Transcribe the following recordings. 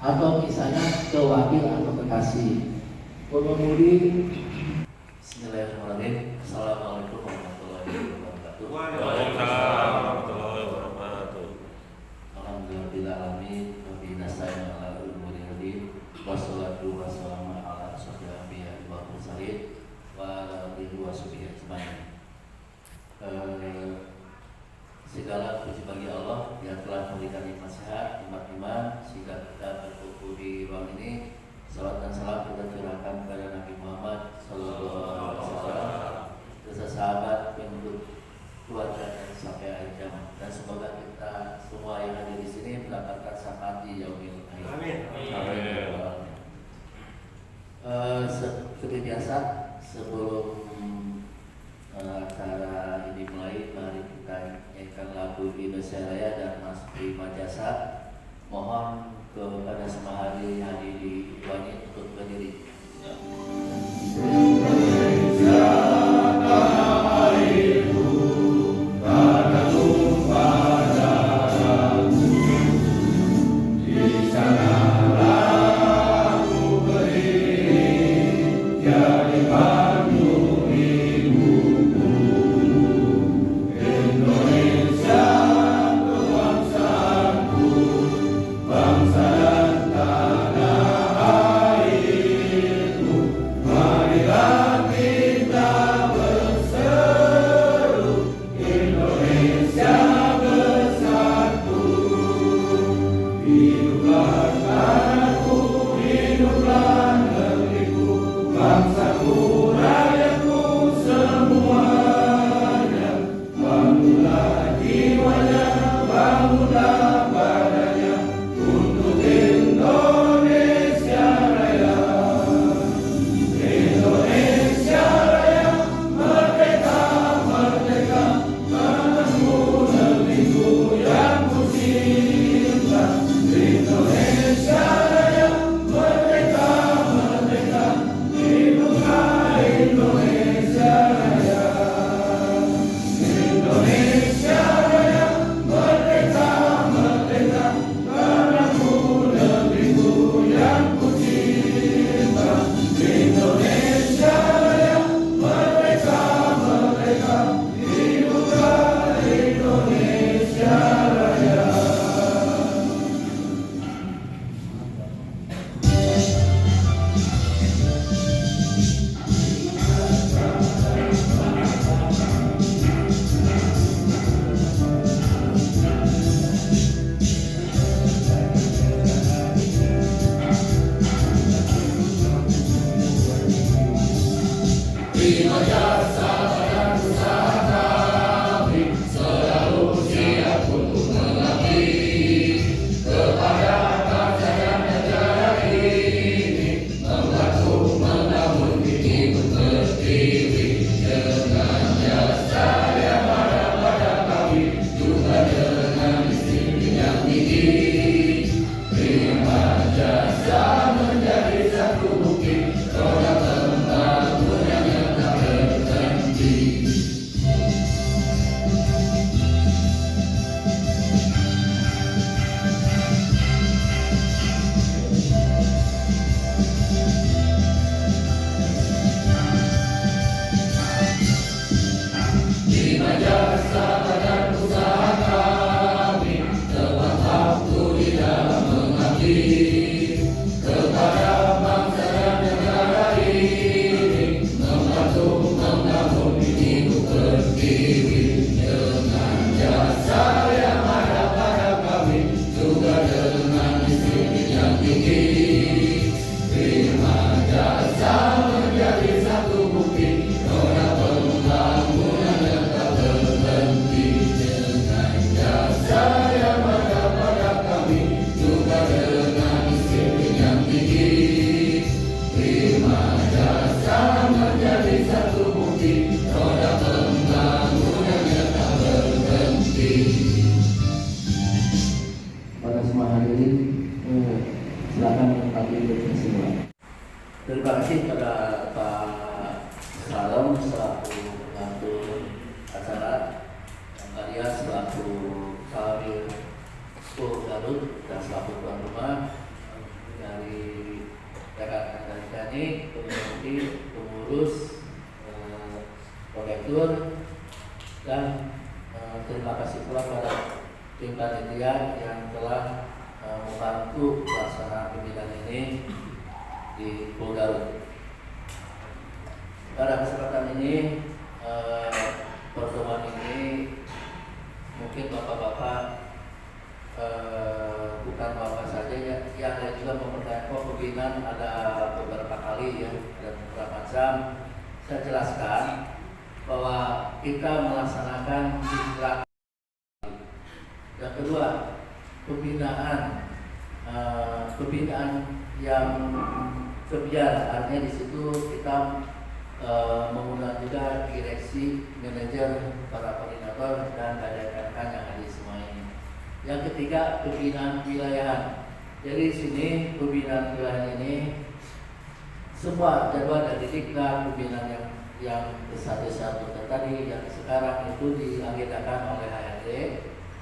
atau misalnya ke wakil atau kekasih. Pengemudi. Bismillahirrahmanirrahim. Assalamualaikum warahmatullahi wabarakatuh. Waalaikumsalam warahmatullahi wabarakatuh. Alhamdulillahirrahmanirrahim. Rabbil nasta'in ala umuri hadin. Wassalatu wassalamu ala asyrofil anbiya'i wal mursalin wa ala alihi wa sahbihi ajmain. Segala puji bagi Allah yang telah memberikan nikmat sehat, nikmat iman sehingga kita berkumpul di ruang ini. Salam dan salam kita curahkan kepada Nabi Muhammad Sallallahu Alaihi Wasallam, beserta sahabat, pengikut, keluarga dan sampai akhir zaman. Dan semoga kita semua yang hadir di sini mendapatkan syafaat di yaumil akhir. Amin. Seperti biasa, sebelum acara ini mulai, mari kita nyanyikan lagu Indonesia Raya dan Mas Prima Jasa. Mohon kepada semua hari hadir di ruang ini untuk berdiri. Terima kasih kepada Pak Salam selaku pengatur acara, Pak Arya selaku Kabir School Garut dan selaku tuan rumah, ini pengemudi, pengurus, kondektur, dan terima kasih pula pada tim panitia yang telah membantu pelaksanaan pembinaan ini di Pulau Garut. Pada kesempatan ini, pertemuan ini mungkin bapak-bapak bukan bapak saja ya, yang ada juga mempertanyakan pembinaan ada beberapa kali ya, ada beberapa macam. Saya jelaskan bahwa kita melaksanakan diklat. Yang kedua, pembinaan yang kebiar, artinya di situ kita mengundang juga direksi, manajer, para koordinator dan rekan-rekan yang ada di semua ini. Yang ketiga, pembinaan wilayahan. Jadi di sini pembinaan wilayahan ini semua jadwal dari diklat, pembinaan yang besar-besar tadi yang sekarang itu diagendakan oleh HRD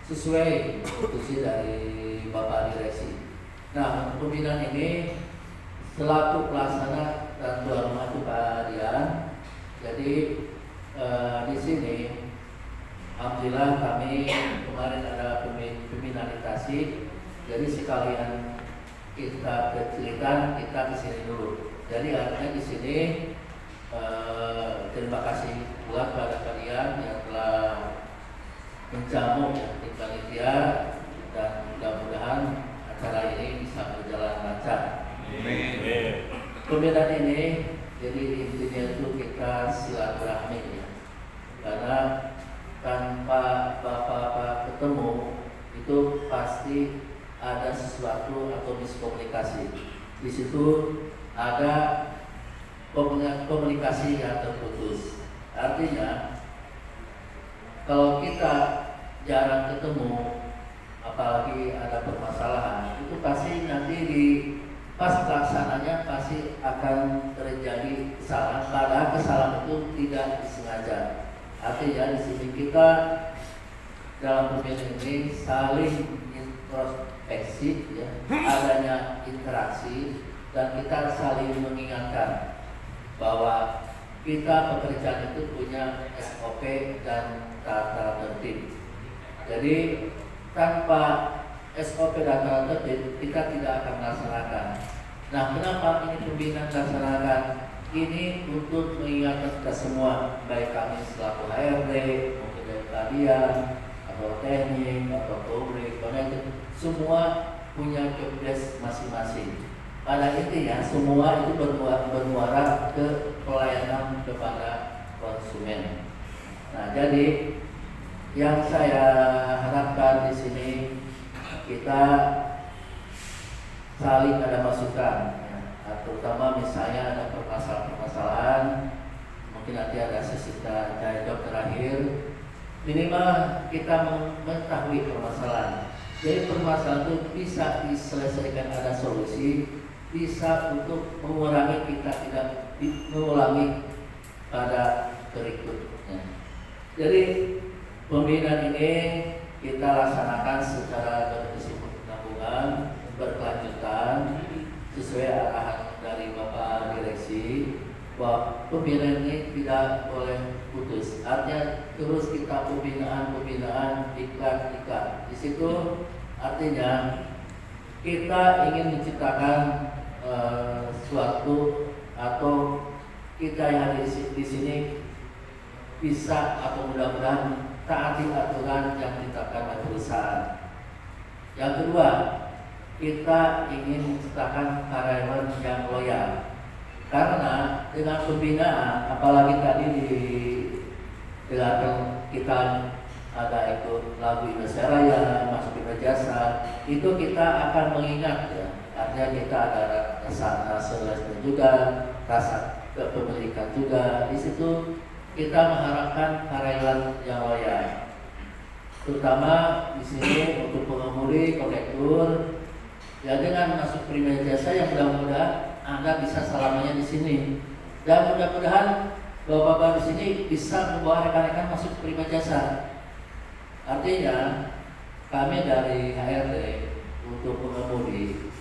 sesuai instruksi dari Bapak Direksi. Nah, pembinaan ini selaku pelaksana dan tuan rumah itu Pak Dian. Jadi di sini alhamdulillah kami kemarin ada pembinaan litasi. Jadi sekalian kita ceritakan kita ke sini dulu. Jadi artinya di sini terima kasih pula kepada kalian yang telah menjamu di panitia dan mudah-mudahan acara ini bisa berjalan lancar. Amin. Pembinaan ini jadi intinya itu kita silaturahmi ya. Karena tanpa bapak-bapak ketemu itu pasti ada sesuatu atau miskomunikasi. Di situ ada komunikasi yang terputus. Artinya kalau kita jarang ketemu, apalagi ada permasalahan, itu pasti nanti di pas pelaksananya pasti akan terjadi kesalahan. Padahal kesalahan itu tidak disengaja. Artinya di sini kita dalam pembinaan ini saling introspeksi, ya, adanya interaksi dan kita saling mengingatkan bahwa kita pekerjaan itu punya SOP dan tata tertib. Jadi tanpa SOP dan tata tertib kita tidak akan melaksanakan. Nah, kenapa ini pembinaan dilaksanakan? Ini untuk mengingatkan kita semua, baik kami selaku HRD, mungkin dari kalian, atau teknik, atau publik, semua punya job desk masing-masing. Pada intinya semua itu bermuara ke pelayanan kepada konsumen. Nah, jadi yang saya harapkan di sini kita saling ada masukan, ya. Terutama misalnya ada permasalahan, mungkin nanti ada sesi tanya jawab terakhir. Minimal kita mengetahui permasalahan. Jadi permasalahan itu bisa diselesaikan, ada solusi, bisa untuk mengurangi kita tidak mengulangi pada berikutnya. Jadi pembinaan ini kita laksanakan secara berkesinambungan, berkelanjutan sesuai arahan dari Bapak Direksi bahwa pembinaan ini tidak boleh putus. Artinya terus kita pembinaan diklat. Di situ artinya kita ingin menciptakan suatu atau kita yang ada di sini bisa atau mudah-mudahan taati aturan yang ditetapkan oleh perusahaan. Yang kedua, kita ingin menciptakan karyawan yang loyal. Karena dengan pembinaan, apalagi tadi dengan kita ada ikut lagu Indonesia Raya, masuk ke jasa, itu kita akan mengingat ya. Artinya kita ada rasa nasionalisme juga, rasa kepemilikan juga. Di situ kita mengharapkan karyawan yang loyal. Terutama di sini untuk pengemudi, kondektur, ya dengan masuk Prima Jasa yang mudah-mudahan Anda bisa selamanya di sini. Dan mudah-mudahan Bapak-bapak di sini bisa membawa rekan-rekan masuk Prima Jasa. Artinya kami dari HRD untuk pengemudi,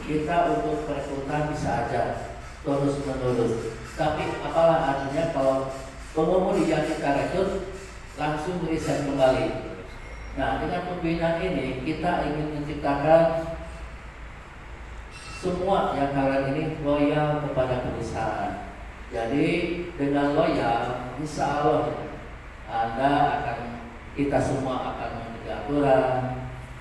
kita untuk perekrutan bisa aja. terus menerus. Tapi apalah artinya kalau pengemudi yang kita rekrut langsung resign kembali. Nah, dengan pembinaan ini kita ingin menciptakan semua yang kalian ini loyal kepada perusahaan. Jadi dengan loyal, insya Allah kita semua akan mengikuti aturan.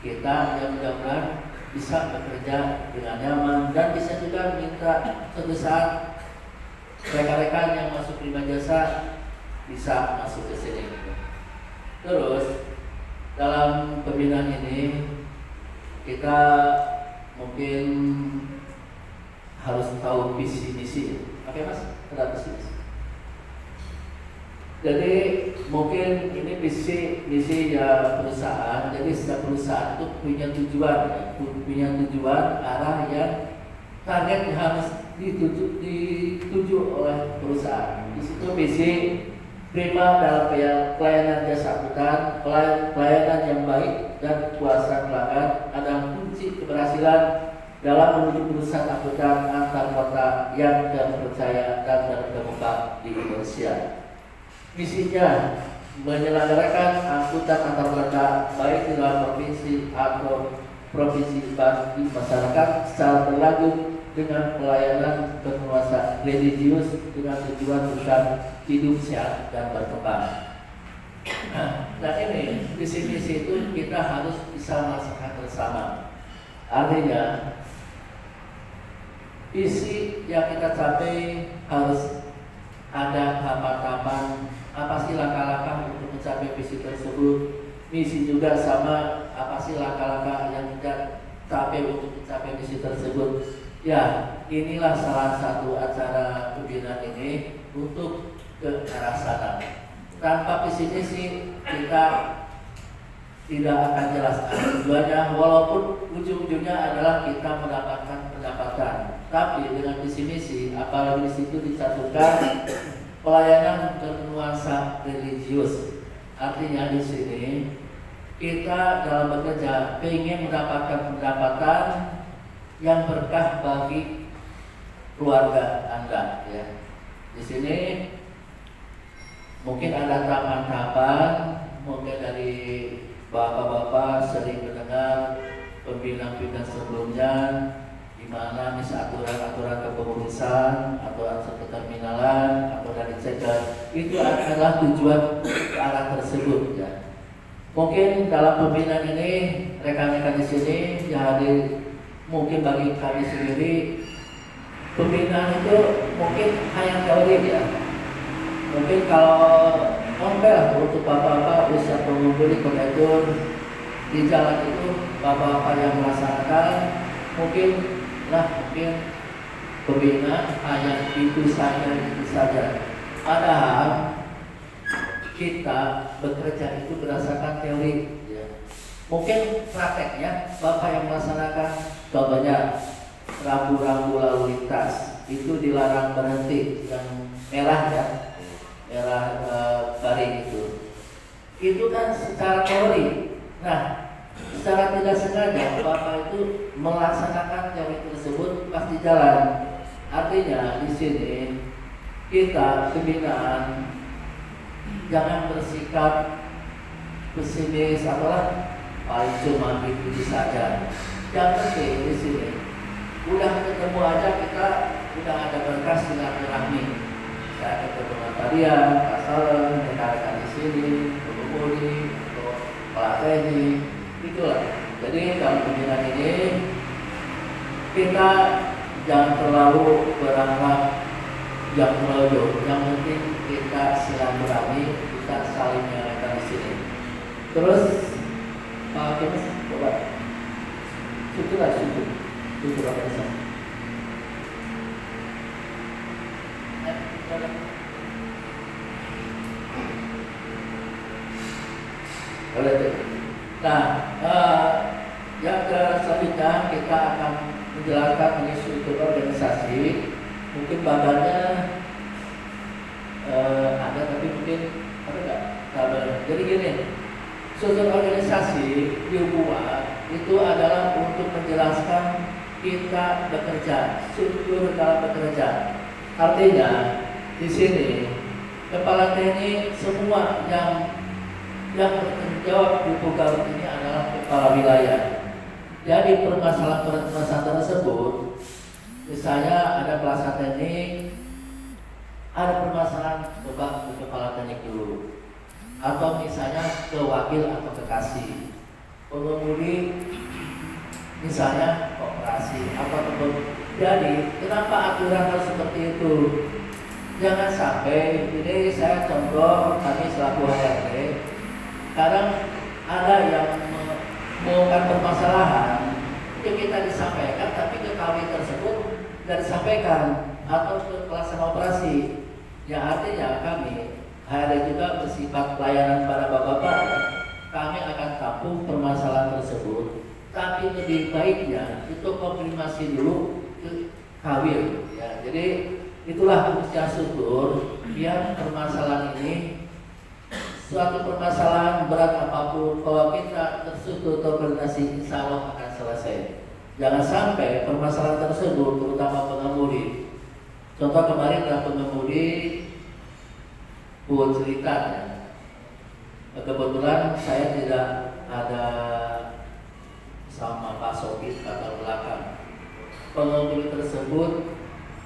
Kita yang mudah-mudahan bisa bekerja dengan nyaman dan bisa juga minta suatu saat rekan-rekan yang masuk Prima Jasa bisa masuk ke sini. Terus dalam pembinaan ini kita mungkin harus tahu visi misi. Oke mas, ada visi misi. Jadi mungkin ini visi ya perusahaan. Jadi setiap perusahaan itu punya tujuan arah yang target yang harus dituju oleh perusahaan. Di situ visi Prima dalam pelayanan jasa angkutan, pelayanan yang baik dan kepuasan pelanggan adalah kunci keberhasilan dalam menuju perusahaan angkutan antar kota yang terpercaya dan terkemuka di Indonesia. Misinya menyelenggarakan angkutan antar kota baik di dalam provinsi atau provinsi bagi masyarakat secara berlanjut dengan pelayanan bernuansa religius dengan tujuan bukan hidup sehat dan berkembang. Nah ini visi-misi itu kita harus bisa melaksanakan bersama. Artinya visi yang kita capai harus ada tahapan-tahapan apa sih langkah-langkah untuk mencapai visi tersebut. Misi juga sama, apa sih langkah-langkah yang kita capai untuk mencapai misi tersebut. Ya, inilah salah satu acara pembinaan ini untuk ke arah sana. Tanpa visi misi kita tidak akan jelas tujuannya, walaupun ujung-ujungnya adalah kita mendapatkan pendapatan. Tapi dengan visi misi, apalagi di situ dicantumkan pelayanan bernuansa religius. Artinya di sini kita dalam bekerja ingin mendapatkan pendapatan yang berkah bagi keluarga Anda. Ya. Di sini mungkin ada tahapan-tahapan, mungkin dari bapak-bapak sering mendengar pembinaan-pembinaan sebelumnya, di mana misalnya aturan-aturan kepengurusan, aturan keterminalan, atau dari cegat, itu adalah tujuan ke arah tersebut. Ya. Mungkin dalam pembinaan ini rekan-rekan di sini yang hadir, mungkin bagi kami sendiri pembinaan itu mungkin hanya teori ya. Mungkin kalau untuk bapak-bapak usia pengemudi kondektur di jalan itu bapak-bapak yang melaksanakan mungkin pembinaan hanya itu saja. Padahal kita bekerja itu berdasarkan teori. Ya. Mungkin prakteknya bapak yang melaksanakan, contohnya rambu-rambu lalu lintas itu dilarang berhenti, yang merah ya, merah garing itu kan secara teori. Nah, secara tidak sengaja bapak itu melaksanakan teori tersebut pasti jalan. Artinya di sini kita pembinaan jangan bersikap pesimis apalah paling cuma itu saja. Yang penting di sini udah ketemu aja, kita udah ada berkas silaturahmi. Saya ketemu dengan kalian, pasaran, rekan-rekan di sini, pengemudi, pelatih, itulah. Jadi dalam pembinaan ini kita jangan terlalu berharap yang terlalu jauh. Yang penting kita silaturahmi, kita saling mengenalkan di sini. Terus Pak Kemes, coba syukur organisasi. Nah, yang selanjutnya kita akan menjelaskan mengenai struktur organisasi. Mungkin badannya ada, tapi mungkin ada nggak kabar. Jadi gini, struktur organisasi dibuat itu adalah untuk menjelaskan kita bekerja, struktur dalam bekerja. Artinya di sini kepala TNI semua yang bertanggung jawab di Pugaut ini adalah kepala wilayah. Jadi permasalahan tersebut, misalnya ada pelaksanaan teknik, ada permasalahan coba ke kepala teknik dulu, atau misalnya ke wakil atau ke kasih pengemudi, misalnya operasi apa tersebut. Jadi kenapa aturan harus seperti itu? Jangan sampai ini saya contoh kami selaku HRD, kadang ada yang mengungkap permasalahan itu kita disampaikan, tapi ke KW tersebut tidak disampaikan atau ke pelaksana operasi. Yang artinya kami HRD juga bersifat pelayanan pada bapak-bapak. Kami akan tampung permasalahan tersebut, tapi lebih baiknya itu konfirmasi dulu ke KW. Ya, jadi itulah fungsi struktur biar permasalahan ini, suatu permasalahan berat apapun, kalau kita terstruktur koordinasi, insya Allah akan selesai. Jangan sampai permasalahan tersebut, terutama pengemudi. Contoh kemarin ada pengemudi buat cerita ya. Kebetulan saya tidak ada sama Pak Sopit latar belakang. Pengemudi tersebut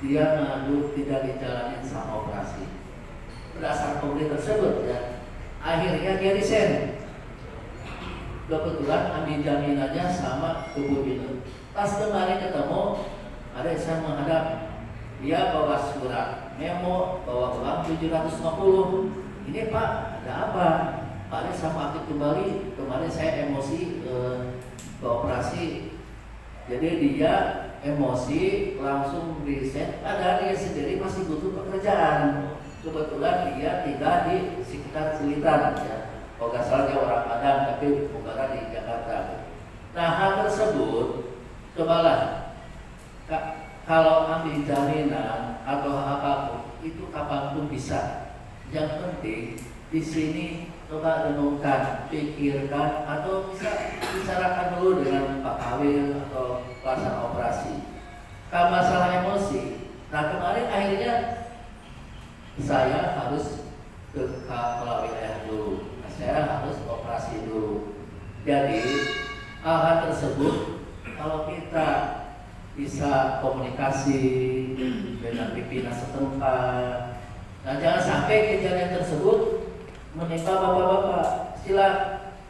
dia ngadu tidak dijalanin sama operasi. Berdasar pengemudi tersebut ya, akhirnya dia resign. Kebetulan ambil jaminannya sama Kebun. Pas kemarin ketemu, ada yang saya menghadap, dia bawa surat memo, bawa uang 750. Ini Pak, ada apa? Pak ini sama aktif kembali. Kemarin saya emosi ke operasi, jadi dia emosi langsung resign. Padahal dia sendiri masih butuh pekerjaan. Kebetulan dia tinggal di sekitar Cilitan ya. Kalau nggak salah dia orang Padang, tapi bukan di Jakarta. Nah hal tersebut, cobalah kalau ambil jaminan atau apapun itu kapanpun bisa. Yang penting di sini coba renungkan, pikirkan, atau bisa bicarakan dulu dengan Pak Kawil atau pelaksana operasi. Kalau masalah emosi, nah kemarin akhirnya saya harus ke kepala wilayah dulu. Saya harus operasi dulu. Jadi hal tersebut kalau kita bisa komunikasi dengan pimpinan setempat, nah jangan sampai kejadian tersebut menimpa bapak-bapak. Istilah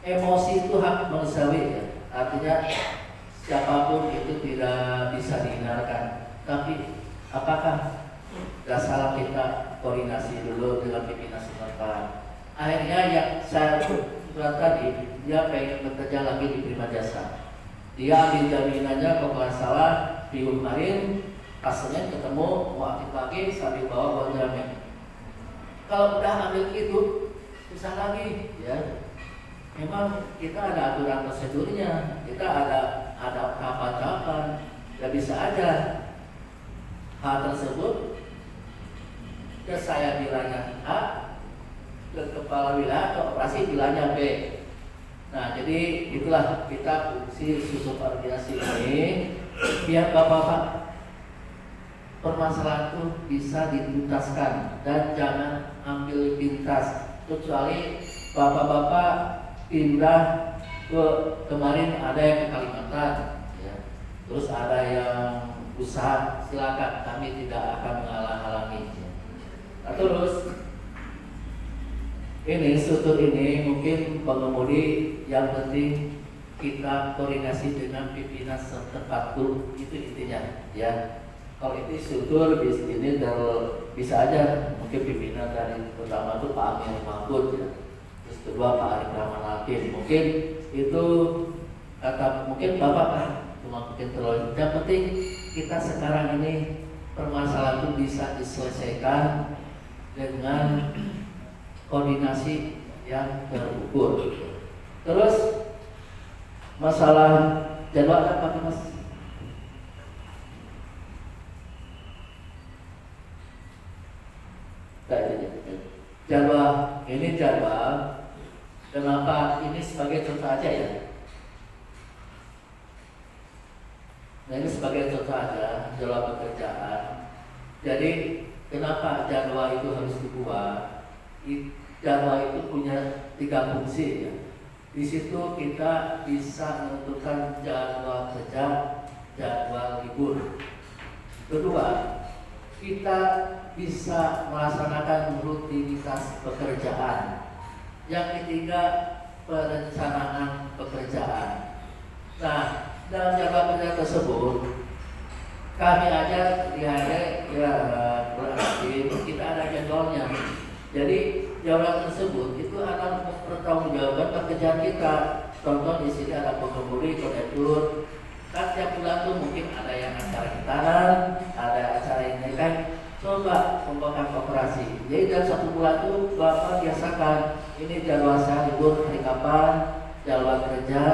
emosi itu hak manusiawi ya. Artinya siapapun itu tidak bisa dihindarkan. Tapi apakah gak salah kita koordinasi dulu dengan pimpinan setempat? Akhirnya yang saya surat tadi, dia pengen bekerja lagi di Prima Jasa. Dia ambil jaminannya kalau nggak salah minggu kemarin, pas Senin ketemu mau aktif lagi sambil bawa uang jamin. Kalau udah ambil itu susah lagi ya. Memang kita ada aturan prosedurnya, kita ada tahapan-tahapan. Gak bisa aja hal tersebut ke saya bilangnya A, ke kepala wilayah atau operasi bilangnya B. Nah jadi itulah kita fungsi susu koordinasi ini biar bapak-bapak permasalahan itu bisa dituntaskan dan jangan ambil pintas. Kecuali bapak-bapak pindah ke kemarin ada yang ke Kalimantan ya. Terus ada yang usaha, silakan, kami tidak akan menghalang-halangi ya. Nah, terus ini struktur ini mungkin pengemudi yang penting kita koordinasi dengan pimpinan setempat dulu, itu intinya ya. Kalau itu struktur bis ini bisa aja mungkin pimpinan dari pertama itu Pak Amir Mahfud ya. Terus kedua Pak Arif Rahman Hakim. Mungkin itu kata mungkin Bapak cuma mungkin terlalu. Yang penting kita sekarang ini permasalahan itu bisa diselesaikan dengan koordinasi yang terukur. Terus masalah jadwal apa Mas? Jadwal ini jadwal. Kenapa ini sebagai contoh aja ya? Nah ini sebagai contoh aja jadwal pekerjaan. Jadi kenapa jadwal itu harus dibuat? Jadwal itu punya 3 fungsi ya. Di situ kita bisa menentukan jadwal kerja, jadwal libur. Kedua, kita bisa melaksanakan rutinitas pekerjaan. Yang ketiga, perencanaan pekerjaan. Nah, dalam jadwal kerja tersebut, kami aja di hari ya berarti kita ada jadwalnya. Jadi jadwal tersebut itu akan mempertanggungjawabkan pekerjaan kita. Contoh di sini ada pengemudi, kondektur. Kan tiap bulan tuh mungkin ada yang acara gitaran, ada acara ini kan. Coba pembuatan operasi. Jadi dalam 1 bulan tuh Bapak biasakan ini jadwal saya libur hari kapan, jadwal kerja,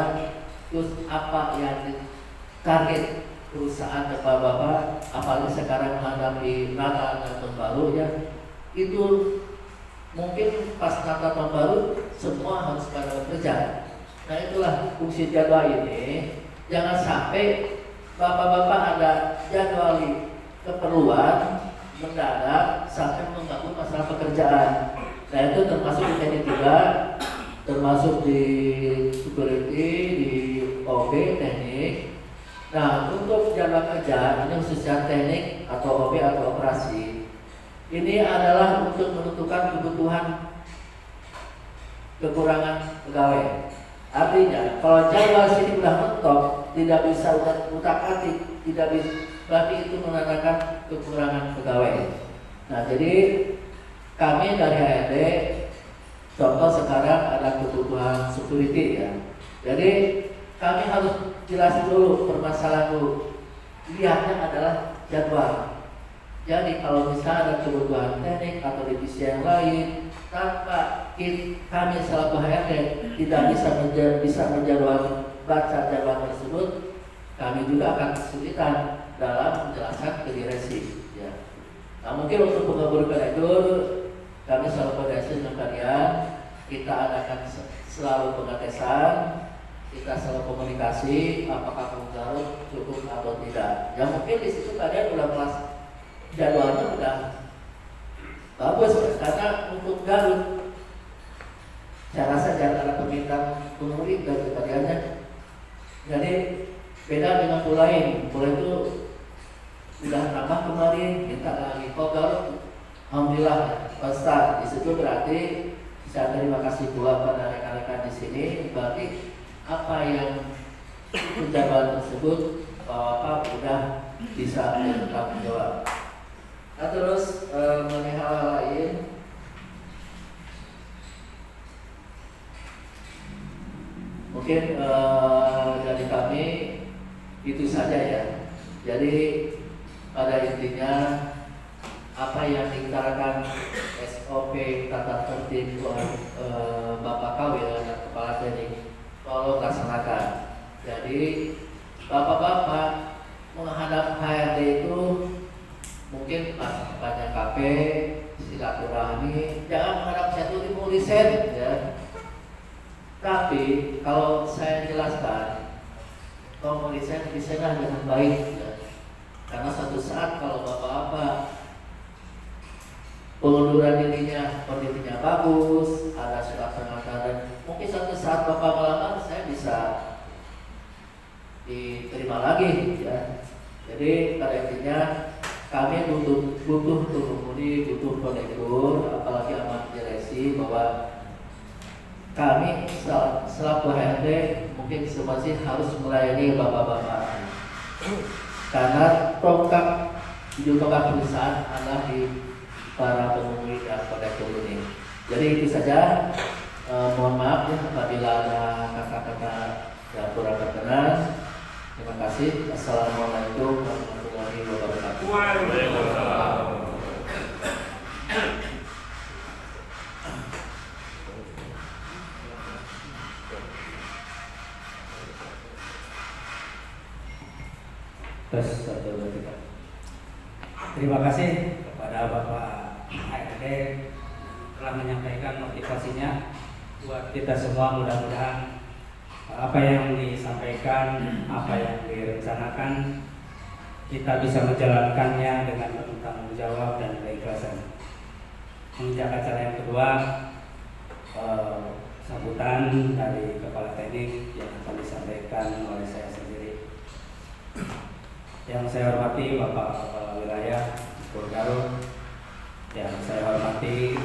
terus apa yang target perusahaan Bapak, apalagi sekarang menghadapi Natal dan Tahun Baru ya, itu mungkin pas Natal Tahun Baru semua harus pada bekerja. Nah itulah fungsi jadwal ini. Jangan sampai Bapak-bapak ada jadwal keperluan mendadak sampai mengganggu masalah pekerjaan. Nah itu termasuk di teknik 3, termasuk di security, di OB teknik. Nah untuk jadwal kerja ini khususnya teknik atau OB atau operasi, ini adalah untuk menentukan kebutuhan kekurangan pegawai. Artinya kalau jadwal sini sudah mentok, tidak bisa utak-atik, tidak bisa, berarti itu menandakan kekurangan pegawai. Nah jadi kami dari HRD, contoh sekarang ada kebutuhan security ya. Jadi kami harus jelasin dulu permasalahan dulu. Lihatnya adalah jadwal. Jadi kalau misalnya ada kebutuhan teknik atau divisi yang lain, tanpa kami selaku HRD tidak bisa menjadwal baca jadwal tersebut, kami juga akan kesulitan dalam menjelaskan ke direksi. Ya. Nah mungkin untuk pengemudi kondektur, kami selalu koordinasi dengan kalian, kita adakan selalu pengetesan, kita selalu komunikasi, apakah Garut cukup atau tidak. Ya mungkin di situ kalian udah kelas jadwalnya udah bagus, karena untuk Garut saya rasa jangan ada permintaan pengemudi dari kaliannya. Jadi beda dengan pulau lain, pulau itu sudah nambah kemarin, minta lagi. Kok Garut, alhamdulillah start. Di situ berarti saya terima kasih pula pada rekan-rekan di sini. Berarti apa yang jadwal tersebut Bapak sudah bisa bertanggung jawab. Nah terus mengenai hal lain, mungkin dari kami itu saja ya. Jadi pada intinya apa yang dikatakan SOP tata tertib Bapak Kawil dan Kepala Teknik tolong laksanakan. Jadi Bapak-bapak menghadap HRD itu mungkin pas banyak kafe silaturahmi, jangan menghadap satu ilmu riset ya. Tapi kalau saya jelaskan, komunikasi risetnya dengan baik ya. Karena suatu saat kalau bapak-bapak pengunduran dirinya kondisinya bagus, ada surat pernyataan, mungkin suatu saat bapak melamar saya bisa diterima lagi ya. Jadi pada intinya kami butuh pengemudi, butuh kondektur, apalagi amat direksi bahwa kami selaku HRD mungkin masih harus melayani bapak-bapak. Karena tongkat perusahaan adalah di para pengemudi dan kondektur ini. Jadi itu saja. Mohon maaf ya apabila ada kata-kata yang kurang berkenan. Terima kasih. Assalamualaikum warahmatullahi wabarakatuh. Waalaikumsalam. Terima kasih kepada Bapak HRD telah menyampaikan motivasinya buat kita semua. Mudah-mudahan apa yang disampaikan, apa yang direncanakan kita bisa menjalankannya dengan penuh tanggung jawab dan keikhlasan. Menginjak acara yang kedua, sambutan dari Kepala Teknik yang akan disampaikan oleh saya sendiri. Yang saya hormati Bapak Kepala Wilayah Garut, yang saya hormati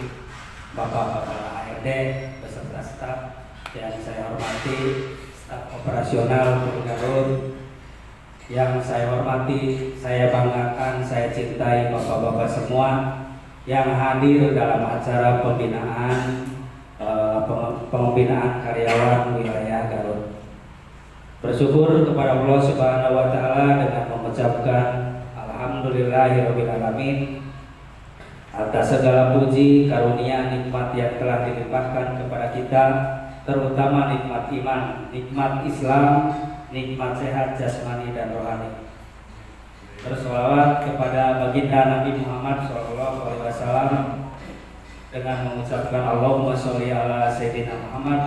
Bapak Kepala ARD beserta staf, yang saya hormati staf operasional Garut, yang saya hormati, saya banggakan, saya cintai Bapak-bapak semua yang hadir dalam acara pembinaan karyawan wilayah Garut. Bersyukur kepada Allah Subhanahu wa taala dengan mengucapkan alhamdulillahirabbil alamin atas segala puji, karunia, nikmat yang telah dilimpahkan kepada kita, terutama nikmat iman, nikmat Islam, nikmat sehat jasmani dan rohani. Bersolawat kepada baginda Nabi Muhammad SAW dengan mengucapkan Allahumma sholli ala Sayyidina Muhammad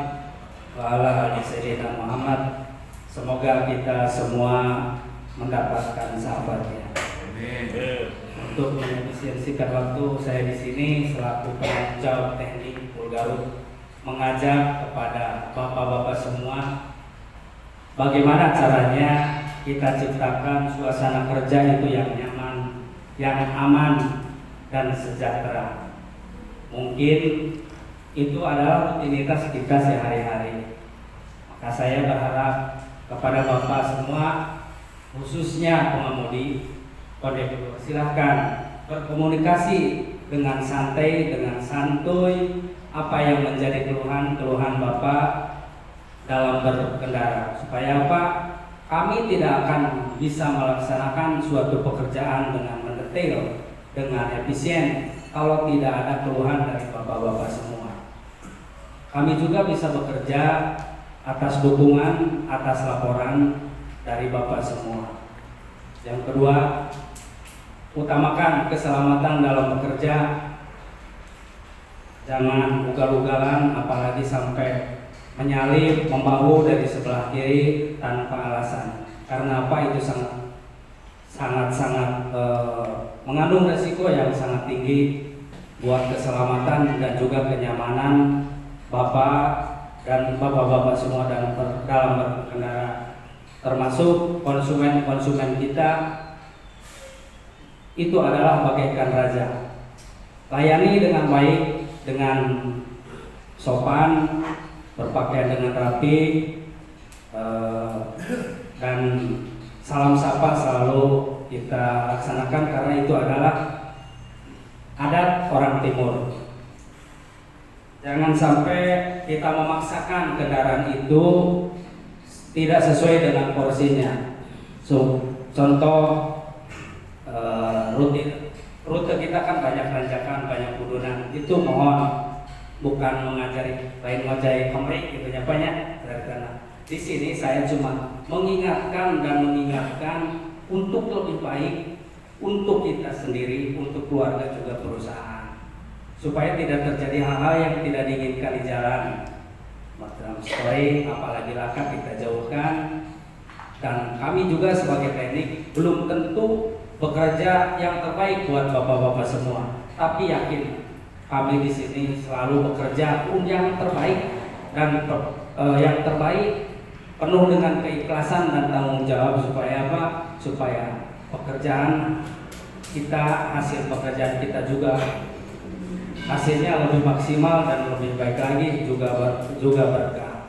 wa ala ali Sayyidina Muhammad. Semoga kita semua mendapatkan sahabatnya. Untuk mengefisiensikan waktu, saya di sini selaku penanggung jawab teknik Garut mengajak kepada bapak-bapak semua bagaimana caranya kita ciptakan suasana kerja itu yang nyaman, yang aman dan sejahtera. Mungkin itu adalah rutinitas kita sehari-hari. Maka saya berharap kepada bapak semua, khususnya pengemudi, kondektur, silahkan berkomunikasi dengan santai, dengan santuy, apa yang menjadi keluhan bapak dalam berkendara, supaya apa? Kami tidak akan bisa melaksanakan suatu pekerjaan dengan mendetail, dengan efisien kalau tidak ada keluhan dari bapak-bapak semua. Kami juga bisa bekerja atas dukungan, atas laporan dari bapak semua. Yang kedua, utamakan keselamatan dalam bekerja. Jangan ugal-ugalan, apalagi sampai menyalip, membahu dari sebelah kiri tanpa alasan. Karena apa? Itu sangat mengandung resiko yang sangat tinggi buat keselamatan dan juga kenyamanan bapak dan bapak-bapak semua dalam berkendara, termasuk konsumen kita. Itu adalah bagaikan raja. Layani dengan baik, dengan sopan, berpakaian dengan rapi, dan salam sapa selalu kita laksanakan karena itu adalah adat orang timur. Jangan sampai kita memaksakan kendaraan itu tidak sesuai dengan porsinya. Contoh, rute kita kan banyak tanjakan, banyak kudunan. Itu mohon bukan mengajari lain ngajari kemri gitu ya banyak. Di sini saya cuma mengingatkan untuk lebih baik untuk kita sendiri, untuk keluarga juga perusahaan, supaya tidak terjadi hal-hal yang tidak diinginkan di jalan. Macam story, apalagi laka kita jauhkan. Dan kami juga sebagai teknik belum tentu bekerja yang terbaik buat bapak-bapak semua, tapi yakin kami di sini selalu bekerja yang terbaik dan yang terbaik penuh dengan keikhlasan dan tanggung jawab supaya apa? Supaya pekerjaan kita, hasil pekerjaan kita juga hasilnya lebih maksimal dan lebih baik lagi, juga berkah.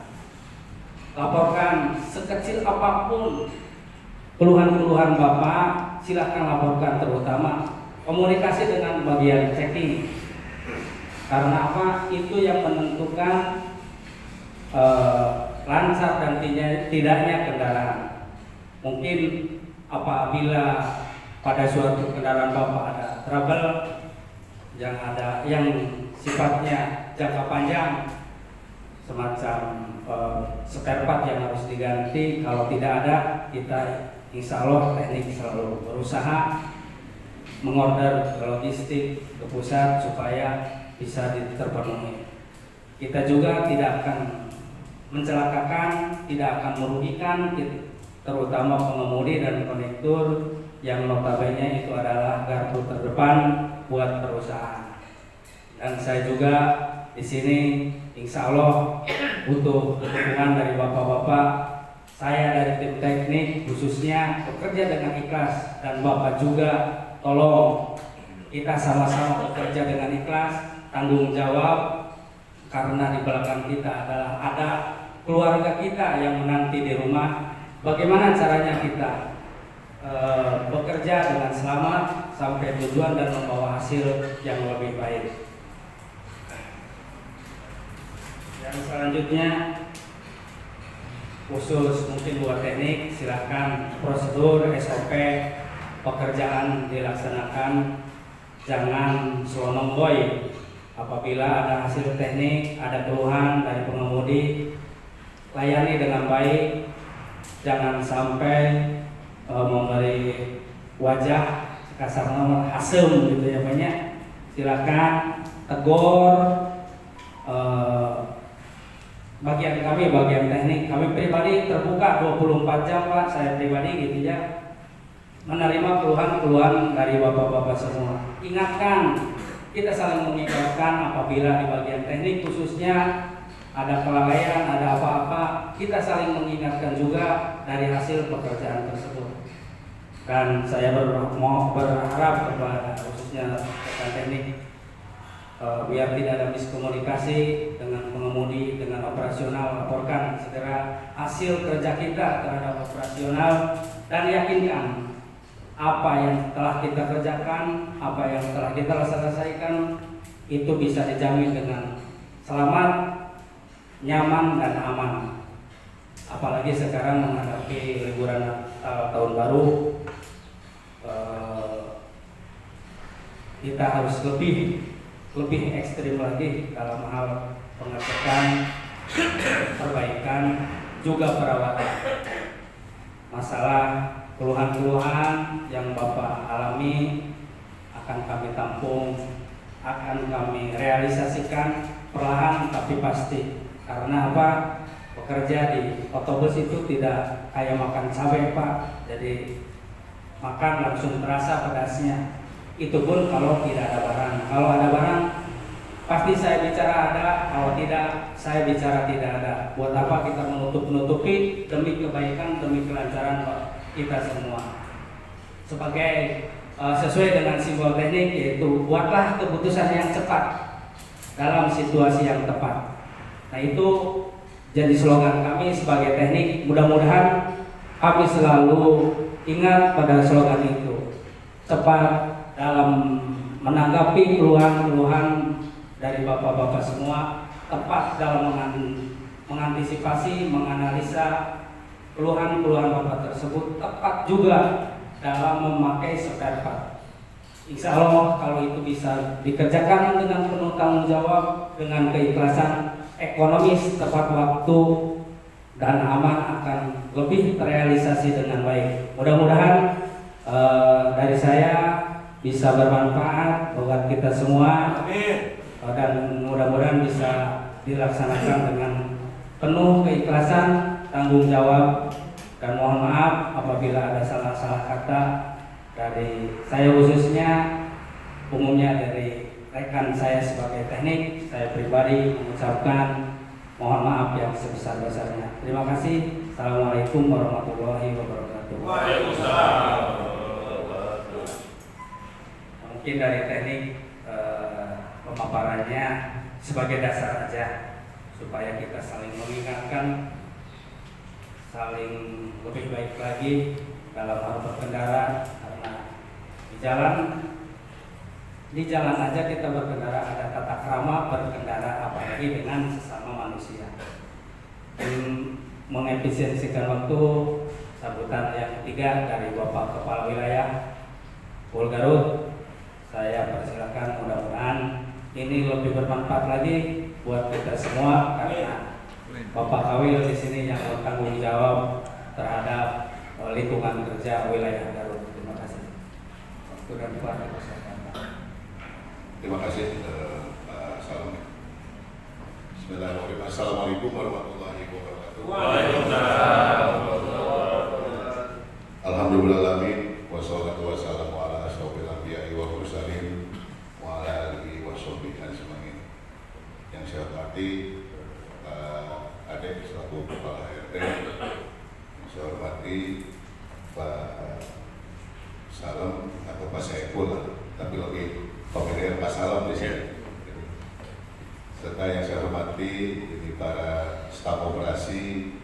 Laporkan sekecil apapun keluhan-keluhan bapak, silahkan laporkan, terutama komunikasi dengan bagian checking. Karena apa? Itu yang menentukan lancar dan tidaknya kendaraan. Mungkin apabila pada suatu kendaraan bapak ada trouble yang sifatnya jangka panjang, semacam spare part yang harus diganti, kalau tidak ada, kita insya Allah teknik selalu berusaha mengorder ke logistik, ke pusat supaya bisa terpenuhi. Kita juga tidak akan mencelakakan, tidak akan merugikan, terutama pengemudi dan kondektur yang notabene itu adalah gardu terdepan buat perusahaan. Dan saya juga di sini insya Allah butuh dukungan dari bapak-bapak. Saya dari tim teknik khususnya bekerja dengan ikhlas, dan bapak juga tolong kita sama-sama bekerja dengan ikhlas, tanggung jawab, karena di belakang kita adalah ada keluarga kita yang menanti di rumah. Bagaimana caranya kita bekerja dengan selamat sampai tujuan dan membawa hasil yang lebih baik. Yang selanjutnya khusus mungkin buat teknik, silahkan prosedur SOP pekerjaan dilaksanakan, jangan slow boy. Apabila ada hasil teknik, ada keluhan dari pengemudi, layani dengan baik, jangan sampai memberi wajah kasarnya asem gitu ya banyak. Silahkan tegur. Bagian kami, bagian teknik, kami pribadi terbuka 24 jam Pak, saya pribadi gitu ya, menerima keluhan-keluhan dari bapak-bapak semua. Ingatkan, kita saling mengingatkan apabila di bagian teknik khususnya ada kelalaian, ada apa-apa, kita saling mengingatkan juga dari hasil pekerjaan tersebut. Dan saya berharap kepada khususnya rekan teknik, biar tidak ada miskomunikasi dengan pengemudi, dengan operasional, laporkan segera hasil kerja kita terhadap operasional, dan yakinkan apa yang telah kita kerjakan, apa yang telah kita selesaikan itu bisa dijamin dengan selamat, nyaman, dan aman. Apalagi sekarang menghadapi liburan tahun baru, kita harus lebih ekstrim lagi dalam hal pengecekan, perbaikan, juga perawatan. Masalah keluhan-keluhan yang Bapak alami akan kami tampung, akan kami realisasikan perlahan tapi pasti. Karena apa? Bekerja di otobus itu tidak kayak makan cabai Pak, jadi makan langsung terasa pedasnya. Itu pun kalau tidak ada barang. Kalau ada barang, pasti saya bicara ada. Kalau tidak, saya bicara tidak ada. Buat apa kita menutupi demi kebaikan, demi kelancaran kita semua. Sebagai sesuai dengan simbol teknik, yaitu buatlah keputusan yang cepat dalam situasi yang tepat. Nah itu jadi slogan kami sebagai teknik. Mudah-mudahan kami selalu ingat pada slogan itu. Cepat dalam menanggapi keluhan-keluhan dari bapak-bapak semua, tepat dalam mengantisipasi, menganalisa keluhan-keluhan bapak tersebut, tepat juga dalam memakai spare part. Insya Allah kalau itu bisa dikerjakan dengan penuh tanggung jawab, dengan keikhlasan, ekonomis, tepat waktu, dan aman, akan lebih terrealisasi dengan baik. Mudah-mudahan dari saya bisa bermanfaat buat kita semua. Amin. Dan mudah-mudahan bisa dilaksanakan dengan penuh keikhlasan, tanggung jawab, dan mohon maaf apabila ada salah-salah kata dari saya khususnya, umumnya dari rekan saya sebagai teknik. Saya pribadi mengucapkan mohon maaf yang sebesar-besarnya. Terima kasih. Assalamualaikum warahmatullahi wabarakatuh. Waalaikumsalam. Mungkin dari teknik pemaparannya sebagai dasar aja supaya kita saling mengingatkan, saling lebih baik lagi dalam hal berkendara. Karena di jalan aja kita berkendara ada tata krama berkendara, apalagi dengan sesama manusia. Dan mengefisiensikan waktu, sambutan yang ketiga dari Bapak Kepala Wilayah Pol Garut, saya persilakan. Mudah-mudahan ini lebih bermanfaat lagi buat kita semua, karena Bapak Kawil di sini yang bertanggung jawab terhadap lingkungan kerja wilayah Garut. Terima kasih. Waktu dan kepada kesempatan. Terima kasih Pak Salam. Bismillahirrahmanirrahim. Assalamualaikum warahmatullahi wabarakatuh. Waalaikumsalam. Alhamdulillahirrahmanirrahim. Wassalatu tapi lebih familiar Pak Salam di sini. Serta yang saya hormati ini para staf operasi,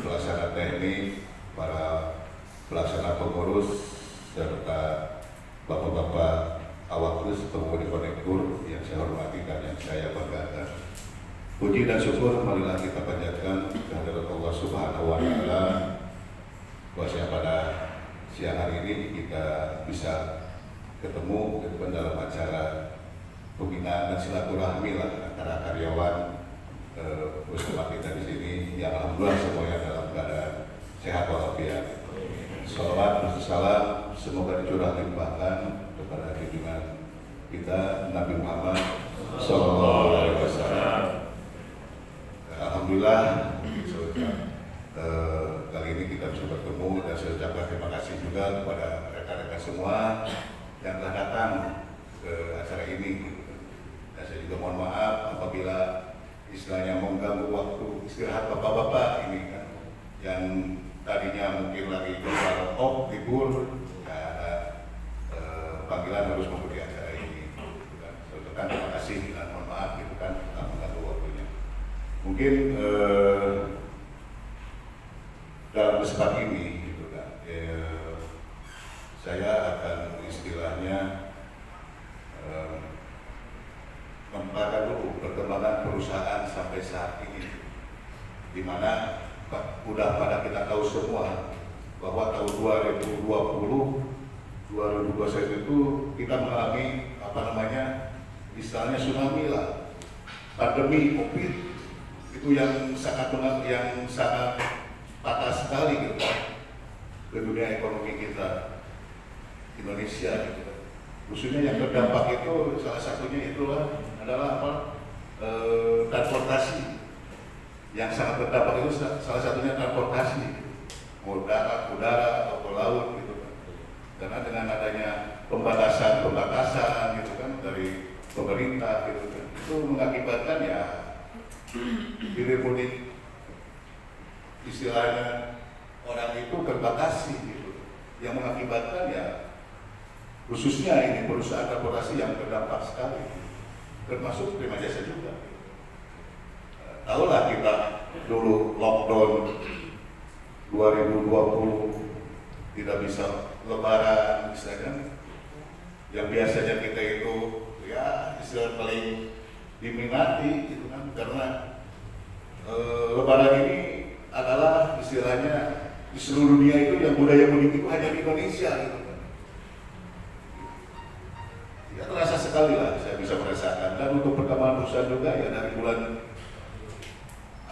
pelaksana teknik, para pelaksana pengurus, serta bapak-bapak awak bus pengemudi konektor yang saya hormati dan yang saya banggakan. Puji dan syukur marilah kita panjatkan kehadirat Allah Subhanahu wa Ta'ala bahwa pada siang hari ini kita bisa ketemu dalam acara pembinaan dan silaturahmi lah antara karyawan bersama kita di sini yang alhamdulillah semuanya dalam keadaan sehat walafiat. Salawat bersalam semoga dicurah limpahkan kepada junjungan kita Nabi Muhammad Sallallahu Alaihi Wasallam. Alhamdulillah kali ini kita bisa bertemu dan saya ucapkan terima kasih juga kepada rekan-rekan semua yang telah datang ke acara ini. Dan saya juga mohon maaf apabila istilahnya mengganggu waktu istirahat bapak-bapak ini kan, yang tadinya mungkin lagi keluar libur, ya ada panggilan harus mengikuti acara ini. Saya ucapkan terima kasih dan mohon maaf gitu kan telah mengganggu waktunya. Mungkin dalam kesempatan ini gitu kan, saya akan istilahnya memperhatikan dulu perkembangan perusahaan sampai saat ini, di mana udah pada kita tahu semua bahwa tahun 2021 itu kita mengalami istilahnya tsunami lah, pandemi COVID itu yang sangat patah sekali gitu ke dunia ekonomi kita Indonesia gitu. Khususnya yang terdampak itu salah satunya adalah transportasi. Yang sangat terdampak itu salah satunya transportasi, udara atau laut gitu kan. Karena dengan adanya pembatasan gitu kan dari pemerintah gitu kan, itu mengakibatkan ya hilir mudik istilahnya orang itu terbatasi gitu, yang mengakibatkan ya khususnya ini perusahaan transportasi yang terdampak sekali, termasuk Prima Jasa juga. Tahulah kita dulu lockdown 2020 tidak bisa lebaran misalnya, yang biasanya kita itu ya istilah paling diminati gitu kan, karena lebaran ini adalah istilahnya di seluruh dunia itu yang budaya mudik itu hanya di Indonesia gitu kan. Ya terasa sekali lah saya bisa merasakan. Dan untuk perkembangan perusahaan juga ya dari bulan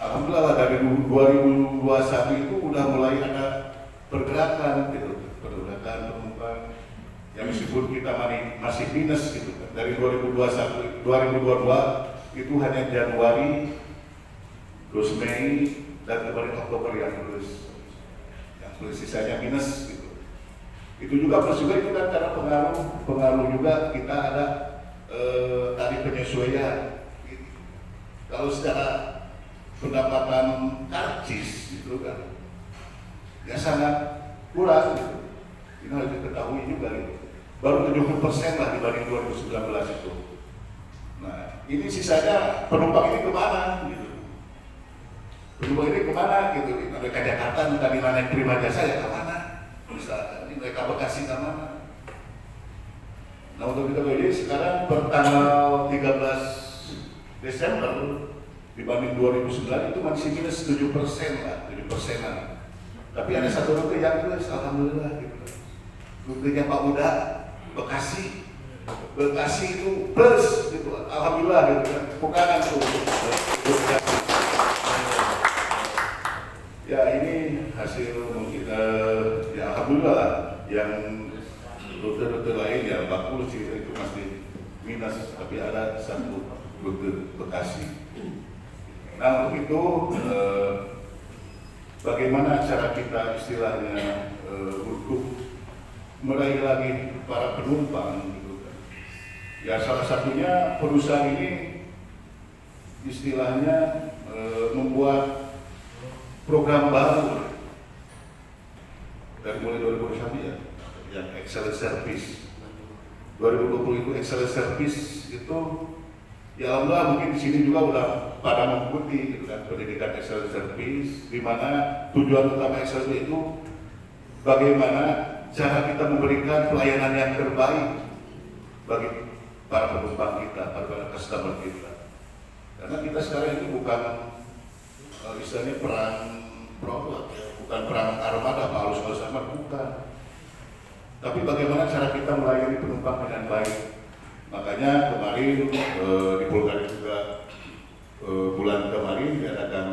alhamdulillah dari 2021 itu udah mulai ada pergerakan gitu, pergerakan penumpang yang meskipun kita masih minus gitu kan. Dari 2022 itu hanya Januari, terus Mei, dan kemarin Oktober yang terus sisanya minus gitu. Itu juga plus juga itu kan karena pengaruh juga kita ada tarif penyesuaian. Kalau secara pendapatan karcis gitu kan ya sangat kurang gitu. Ini harus diketahui juga gitu. Baru 70% lah dibanding 2019 itu. Nah ini sisanya penumpang ini kemana gitu. Penumpang ini kemana gitu, mereka Jakarta minta naik Prima Jasa ya kemana, misalkan ini mereka Bekasi kemana. Nah untuk kita ini sekarang per tanggal 13 Desember dibanding 2009 itu masih minus 7% lah, 7%-an. Tapi ada satu rute yang plus, alhamdulillah gitu. Rutenya Pak Uda, Bekasi itu plus gitu, alhamdulillah gitu kan. Bukan tuh. Ya ini hasil mungkin ya alhamdulillah yang rute-rute lain yang bagus itu masih minus, tapi ada satu rute Bekasi. Nah untuk itu bagaimana cara kita istilahnya untuk meraih lagi para penumpang gitu kan. Ya salah satunya perusahaan ini istilahnya membuat program baru dari mulai 2021 ya, yang excellent service. 2020 itu excellent service itu ya alhamdulillah mungkin di sini juga udah pada mengikuti gitu kan pendidikan excellent service, di mana tujuan utama excellent itu bagaimana cara kita memberikan pelayanan yang terbaik bagi para penumpang kita, para customer kita. Karena kita sekarang ini bukan istilahnya perang produk, ya. Bukan perang armada, halus-halus amat, bukan. Tapi bagaimana cara kita melayani penumpang dengan baik. Makanya kemarin di Bulgaria juga bulan kemarin diadakan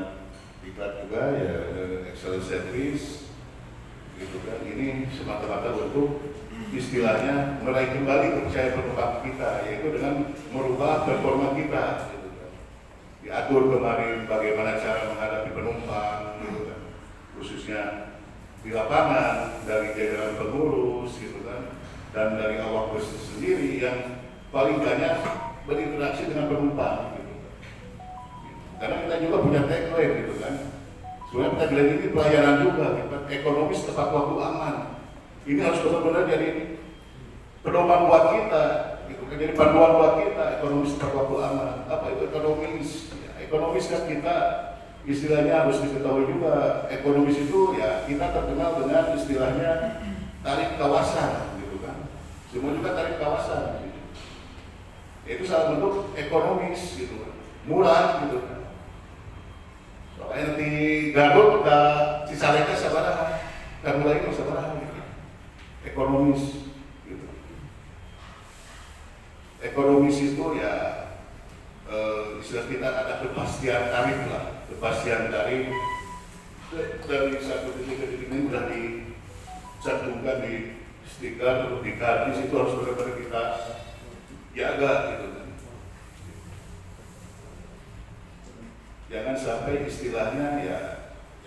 diklat juga ya excellent service gitu kan. Ini semata-mata untuk istilahnya meraih kembali kepercayaan penumpang kita, yaitu dengan merubah performa kita gitu kan. Diatur kemarin bagaimana cara menghadapi penumpang gitu kan. Khususnya di lapangan dari jajaran pengurus gitu kan, dan dari awak bus sendiri yang paling banyak berinteraksi dengan penumpang gitu. Karena kita juga punya tagline gitu kan. Sebenarnya tagline ini pelayanan juga gitu kan. Ekonomis tepat waktu aman. Ini harus benar-benar jadi pedoman buat kita gitu kan. Jadi panduan buat kita, ekonomis tepat waktu aman. Apa itu ekonomis? Ya, ekonomis kan kita istilahnya harus diketahui juga. Ekonomis itu ya kita terkenal dengan istilahnya tarif kawasan gitu kan. Semua juga tarif kawasan gitu. Itu salah bentuk ekonomis gitu kan, murah gitu kan. Soalnya nanti Garut ke Cicalengka sabaraha, kan mulai itu sabaraha gitu. Ekonomis gitu. Ekonomis itu ya istilah kita ada kepastian tarif lah, kepastian tarif dari satu titik ke titik ini sudah dicantumkan di stiker, di kardus, itu harus benar-benar kita jaga gitu kan. Jangan sampai istilahnya ya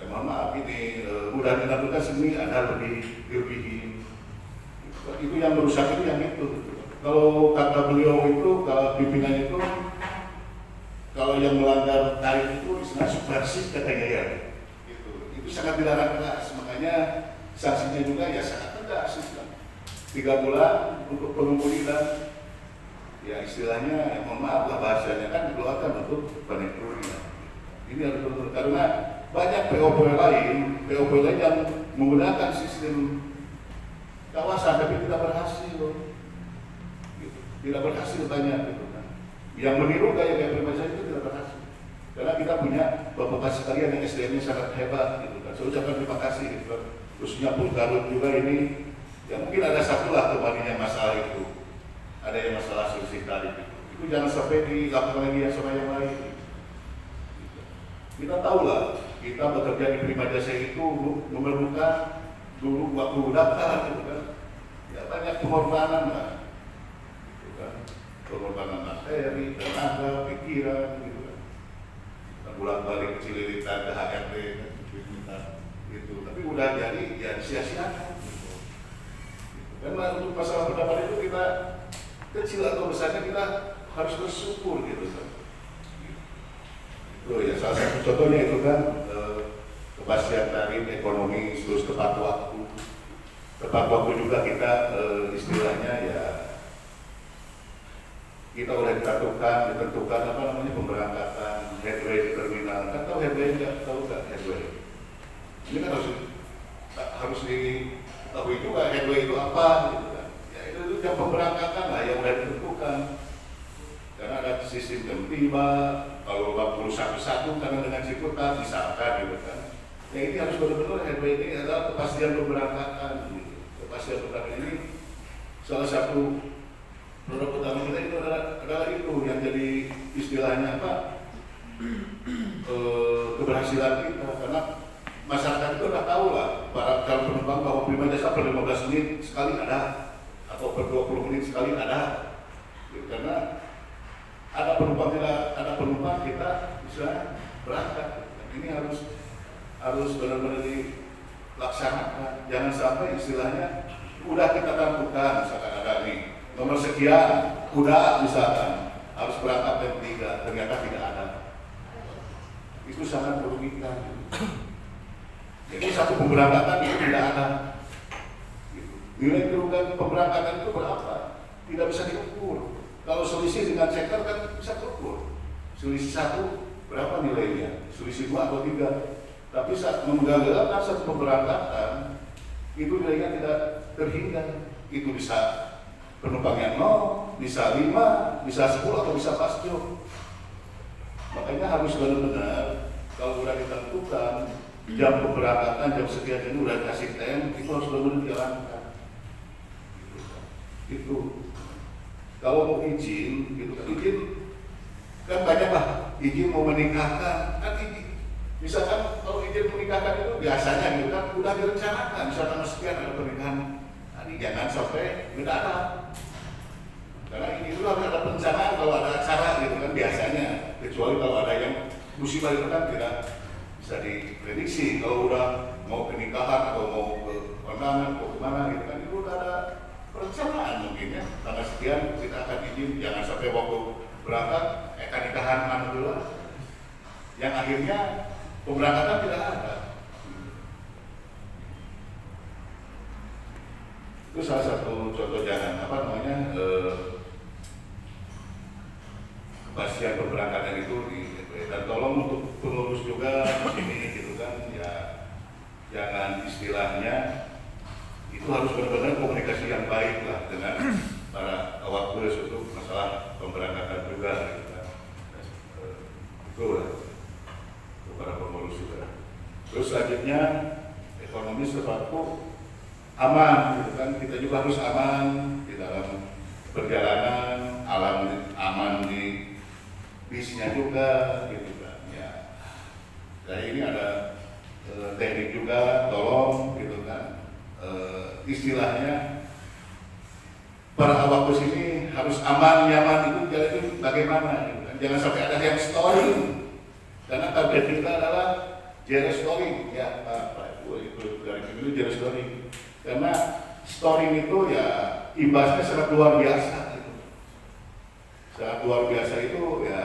mohon maaf ini udah ditentukan sini ada lebih itu yang merusak itu yang itu. Kalau kata beliau itu, kalau pimpinan itu kalau yang melanggar tarif itu istilah subversif katanya ya gitu. Itu sangat dilarang keras, makanya sanksinya juga ya sangat tegas gitu. 3 bulan untuk pengemudi dan ya istilahnya ya mohon maaf lah bahasanya kan dikeluarkan untuk penipuan. Ini harus betul karena banyak POP lain yang menggunakan sistem kawasan tapi tidak berhasil, gitu. Tidak berhasil banyak gitu kan. Yang meniru gaya permainan itu tidak berhasil. Karena kita punya bapak sekalian yang SDM-nya sangat hebat gitu kan. Saya ucapkan terima kasih gitu kan. Khususnya pun Garut juga ini ya mungkin ada satu lah kemarinnya masalah itu. Ada yang masalah selisih tarif itu jangan sampai dilakukan lagi yang sama yang lain. Kita tahu lah, kita bekerja di Prima Jasa itu memerlukan dulu waktu daftar gitu kan. Ya banyak pengorbanan lah, gitu kan. Pengorbanan materi, tenaga, pikiran, gitu kan. Kita bolak-balik Cililitan ke HRD gitu. Tapi udah jadi ya sia-siakan. Gitu. Karena untuk masalah pendapat itu kita kecil atau besarnya kita harus bersyukur gitu kan. Itu ya salah satu contohnya itu kan kepastian tarif ekonomi terus tepat waktu. Tepat waktu juga kita istilahnya ya kita udah ditentukan apa namanya pemberangkatan headway di terminal. Kan tahu headway nggak? Tahu nggak headway? Ini kan harus diketahui juga headway itu apa gitu kan. Itu yang pemberangkatan lah yang sudah ditentukan karena ada sistem jam tiba kalau 21 karena dengan Ciputat misalkan gitu kan ya ini harus benar-benar headway ini adalah kepastian pemberangkatan gitu. Kepastian pemberangkatan ini salah satu produk utama kita itu adalah itu yang jadi istilahnya apa keberhasilan kita karena masyarakat itu udah tahu lah para calon penumpang bahwa Prima Jasa per 15 menit sekali ada atau per 20 menit sekali ada gitu. Karena ada penumpang kita bisa berangkat. Ini harus benar-benar dilaksanakan. Jangan sampai istilahnya udah kita tentukan misalkan ada nih nomor sekian udah misalkan harus berangkat jam 3 ternyata tidak ada. Itu sangat merugikan. Jadi satu pemberangkatan itu tidak ada. Nilai kerugian pemberangkatan itu berapa? tidak bisa diukur. Kalau selisih dengan checker kan bisa terukur. Selisih 1 berapa nilainya? Selisih 2 atau 3. Tapi saat menggagalkan satu pemberangkatan itu nilainya tidak terhingga. Itu bisa penumpangnya 0, bisa 5, bisa 10 atau bisa pasjo. Makanya harus benar-benar kalau sudah ditentukan jam pemberangkatan jam sekian ini udah dikasih tem, itu harus benar-benar dijalankan. Itu kalau mau izin, gitu kan izin kan banyak lah, izin mau menikahkan kan izin. Misalkan kalau izin menikahkan itu biasanya gitu kan udah direncanakan, misalkan sekian ada pernikahan, jangan sampai mendadak. Karena ini itu harus ada perencanaan kalau ada acara gitu kan biasanya, kecuali kalau ada yang musibah itu kan tidak bisa diprediksi. Kalau udah mau pernikahan atau mau ke kondangan, mau kemana gitu kan itu udah ada perencanaan mungkin ya. Tanggal sekian kita akan izin, jangan sampai waktu berangkat nikahan mana dulu, yang akhirnya pemberangkatan tidak ada. Itu salah satu contoh jangan kepastian pemberangkatan itu dan tolong untuk pengurus juga di sini gitu kan ya, jangan istilahnya itu harus benar-benar komunikasi yang baik lah dengan para awak bus untuk masalah pemberangkatan juga gitu kan. Itu lah untuk para pengurus juga. Terus selanjutnya ekonomi sesuatu aman gitu kan, kita juga harus aman di dalam perjalanan, aman di bisnya juga gitu kan ya. Jadi ini ada teknik juga, tolong gitu kan istilahnya para awak bus ini harus aman, nyaman, itu jalan itu bagaimana gitu kan. Jangan sampai ada yang story, karena target kita adalah zero story ya Pak itu dari itu zero story, karena story itu ya imbasnya sangat luar biasa gitu. Sangat luar biasa itu ya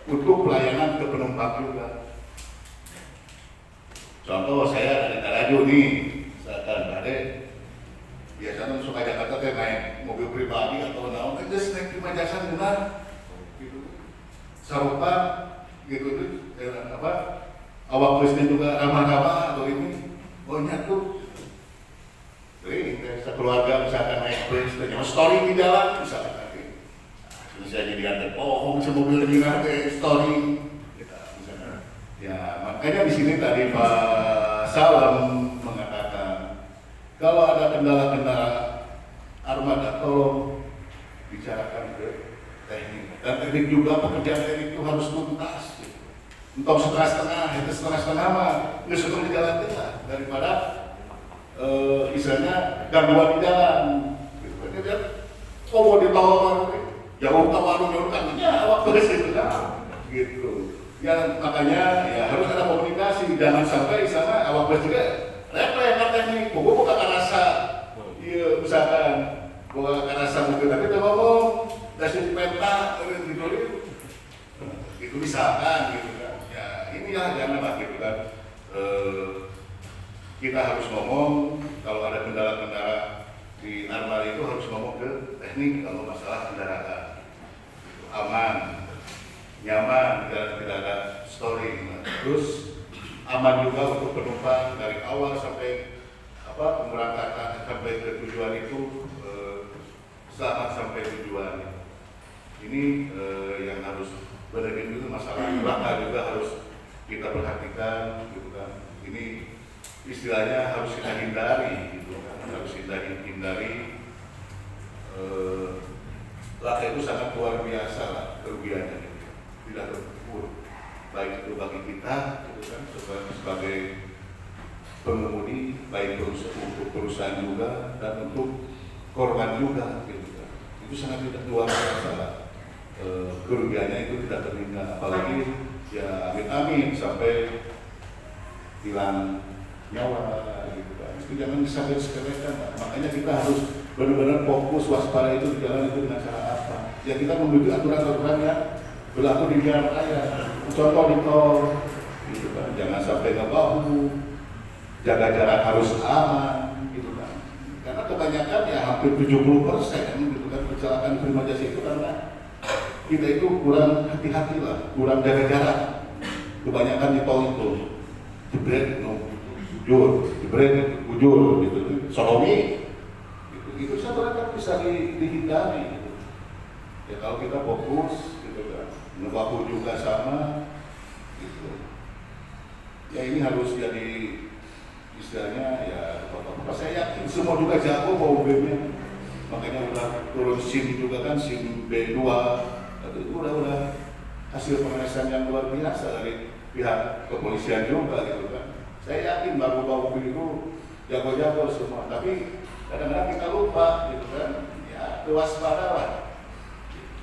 untuk pelayanan ke penumpang juga. Contoh saya dari Taraju nih, misalkan ada biasanya suka Jakarta teh naik mobil pribadi atau naon, terus naik prima jasa benar, gitu. Sarupa gitu awak busnya juga ramah-ramah atau ini, banyak tuh. Jadi sekeluarga misalkan naik bus, ternyata story di jalan misalkan nanti, bisa jadi ada bohong semobil ini nanti story, kita misalnya. Ya makanya di sini tadi Pak Salam mengatakan kalau ada kendala-kendala armada tolong bicarakan ke teknik, dan teknik juga pekerjaan teknik itu harus tuntas. Gitu. Untuk setengah-setengah, itu setengah-setengah mah nggak suka di jalan tengah daripada istilahnya gangguan di jalan. Gitu. Dia mau ditolong jauh tawarung kan ya waktu itu kan gitu. Ya makanya ya harus ada komunikasi, jangan sampai sana awak bus juga repot teknik, gue bukan rasa, iya misalkan gue rasa mungkin tapi dia ngomong dasar peta gitu, itu misalkan gitu kan. Ya ini ya jangan lah gitu kan. Kita harus ngomong kalau ada kendala-kendala di armada itu harus ngomong ke teknik kalau masalah kendaraan. Aman, nyaman, tidak ada story. Terus aman juga untuk penumpang dari awal sampai pemberangkatan sampai ke tujuan itu selamat sampai tujuan. Ini yang harus benar-benar itu masalah belakang juga harus kita perhatikan gitu kan. Ini istilahnya harus kita hindari gitu kan, harus kita hindari. Laka itu sangat luar biasa lah kerugiannya, tidak terukur, baik itu bagi kita gitu kan, sebagai pengemudi, baik untuk perusahaan juga dan untuk korban juga gitu kan. Itu sangat tidak luar biasa lah, kerugiannya itu tidak terhingga, apalagi ya amin sampai hilang nyawa gitu kan. Itu jangan sampai sepelekan, makanya kita harus benar-benar fokus waspada itu di jalan itu dengan cara apa? Ya kita menuju aturan-aturan yang berlaku di jalan raya. Contoh di tol, gitu kan. Jangan sampai ngebahu, jaga jarak harus aman, gitu kan. Karena kebanyakan ya hampir 70% gitu kan kecelakaan prima jasa itu karena kita itu kurang hati-hati lah, kurang jaga jarak. Kebanyakan di tol itu jebret, bujur, jebret, bujur gitu, sodomi. Itu saya berharap bisa dihindari. Gitu. Ya kalau kita fokus, gitu kan, waktu juga sama, gitu. Ya ini harus jadi istilahnya ya apa saya yakin semua juga jago bawa mobilnya, makanya udah turun SIM juga kan, SIM B2, itu udah hasil pengetesan yang luar biasa dari pihak kepolisian juga gitu kan. Saya yakin bawa mobil itu jago-jago semua, tapi kadang-kadang kita lupa gitu kan, ya waspada lah,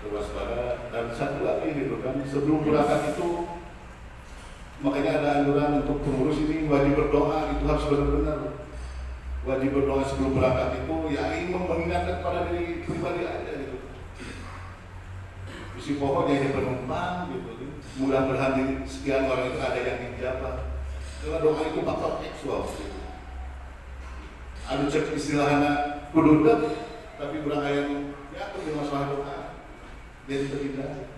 waspada. Dan satu lagi gitu kan, sebelum berangkat itu makanya ada anjuran untuk pengurus ini wajib berdoa, itu harus benar-benar wajib berdoa sebelum berangkat itu, ya ini mengingatkan pada diri pribadi aja gitu. Isi pokoknya ini penumpang gitu, mudah berhenti sekian orang itu ada yang dijabah. Karena doa itu faktor seksual gitu. Ada cek istilahnya kududuk, tapi berang yang ya itu masalah doa jadi terhindar.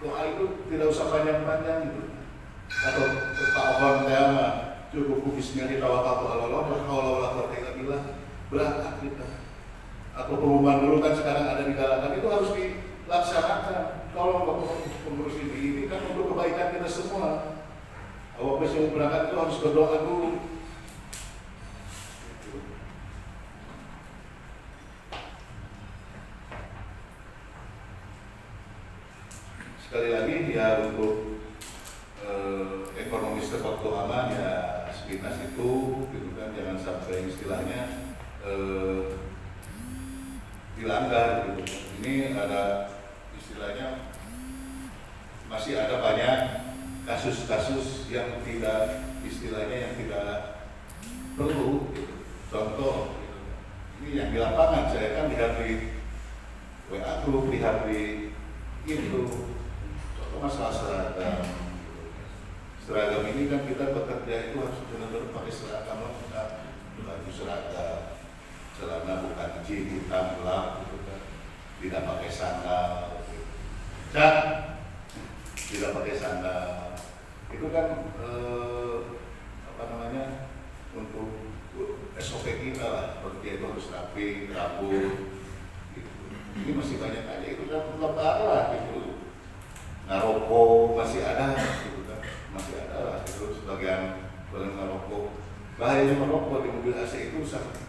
Doa itu tidak usah panjang-panjang gitu. Atau ta'awun tema cukup bismillahirrahmanirrahim Allah berangkat kita. Atau pengumuman dulu kan sekarang ada di kalangan itu harus dilaksanakan. Kalau pengurus ini kan untuk kebaikan kita semua. Awak yang berangkat itu harus berdoa dulu. Sekali lagi ya untuk ekonomi waktu aman ya sekitar itu gitu kan, jangan sampai istilahnya dilanggar gitu. Ini ada istilahnya masih ada banyak kasus-kasus yang tidak istilahnya yang tidak perlu gitu. Contoh gitu. Ini yang di lapangan saya kan lihat di WA group, lihat di itu masalah seragam ini kan kita bekerja itu harus benar-benar pakai seragam lengkap, baju seragam, celana bukan jeans hitam gelap gitu kan, tidak pakai sandal, dan tidak pakai sandal itu kan apa namanya untuk SOP kita lah, seperti itu harus rapi, rambut gitu. Ini masih banyak aja itu kan lebar gitu. Ngarokok masih ada gitu kan, masih ada lah itu sebagian barang ngarokok. Bahayanya merokok di mobil AC itu sangat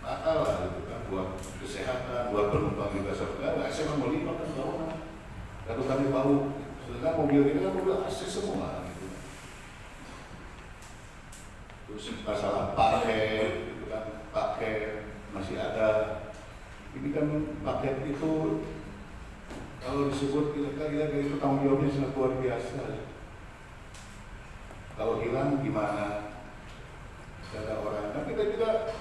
fatal lah gitu kan, buat kesehatan, buat penumpang juga sebenarnya. AC nomor 5 kan bau kan, atau kami bau. Sedangkan mobil ini kan mobil AC semua gitu. Terus masalah paket gitu kan, paket masih ada. Ini kan paket itu kalau disebut kira-kira itu tanggung jawabnya sangat luar biasa. Kalau hilang gimana? Ada orang, nah kita juga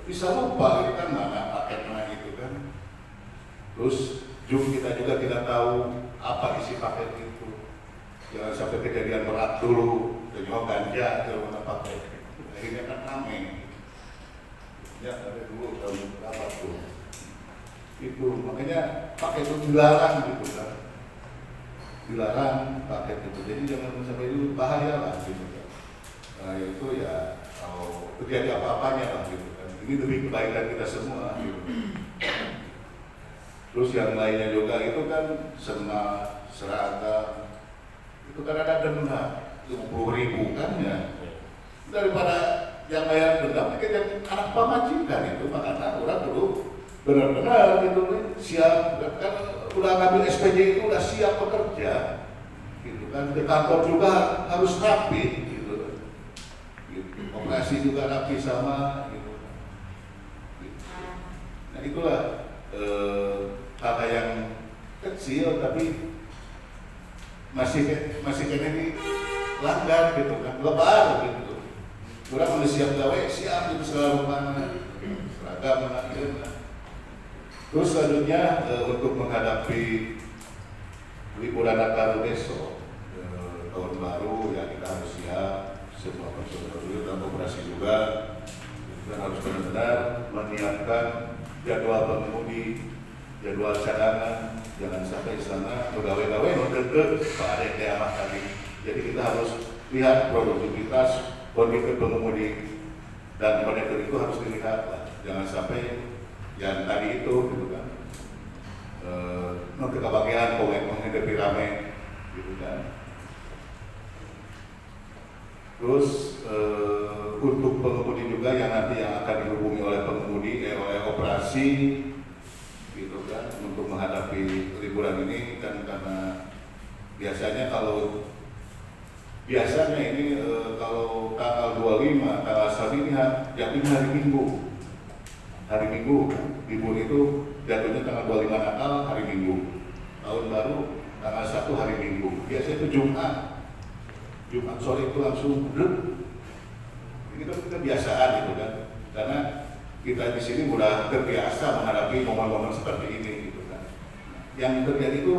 bisa lupa gitu kan, mana paketnya gitu kan. Terus kita juga tidak tahu apa isi paket itu. Jangan sampai kejadian berat dulu, ternyata ganja kalau mana paket. Akhirnya kan ramai. Ya ada dulu tahun berapa tuh? Itu makanya pakai itu dilarang gitu kan, dilarang pakai itu, jadi jangan sampai itu bahaya lah gitu kan. Nah itu ya kalau terjadi apa-apanya lah gitu kan, ini demi kebaikan kita semua gitu. Terus yang lainnya juga itu kan seragam itu kan ada denda 50.000 kan ya, daripada yang bayar denda mungkin anak pemajikan itu, makanya orang dulu benar-benar gitu siap kan, udah ngambil SPJ itu udah siap bekerja gitu kan, ke kantor juga harus rapi gitu, operasi juga rapi sama gitu. Nah itulah hal yang kecil tapi masih kena dilanggar gitu kan, lebar gitu. Kurang udah siap gawe, siap gitu segala mana seragam gitu. Terus selanjutnya untuk menghadapi liburan Natal besok, tahun baru ya kita harus siap semua personel dan operasi juga, dan harus benar-benar menyiapkan jadwal pengemudi, jadwal cadangan, jangan sampai sana pegawai-pegawai nonton Pak Ade Kiamat tadi. Jadi kita harus lihat produktivitas kondisi pengemudi dan kondektur itu harus dilihat lah. Jangan sampai yang tadi itu gitu kan. Nanti kebagian menghadapi rame gitu kan. Terus untuk pengemudi juga yang nanti yang akan dihubungi oleh pengemudi oleh operasi gitu kan untuk menghadapi liburan ini kan, karena biasanya ini kalau tanggal 25 tanggal 1 ini jatuhnya hari Minggu libur itu jatuhnya tanggal 25 Natal hari Minggu, tahun baru tanggal 1 hari Minggu, biasanya itu Jumat sore itu langsung ini kan kebiasaan gitu kan, karena kita di sini sudah terbiasa menghadapi momen-momen seperti ini gitu kan. Yang terjadi itu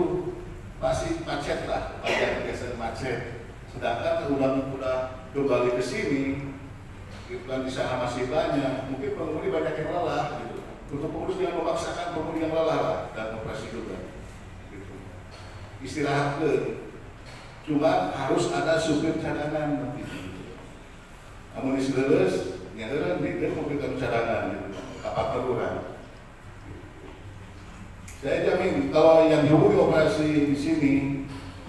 pasti macet lah, biasa macet. Sedangkan udah kembali ke sini, gitu kan, di sana masih banyak, mungkin pengemudi banyak yang lelah gitu. Untuk pengurus yang memaksakan pengemudi yang lelah lah, dan operasi juga. Gitu. Istirahat cuma harus ada supir cadangan nanti. Amunisi leles, nyadar dia memberikan cadangan gitu, kapal darurat. Saya jamin kalau yang dihubungi operasi di sini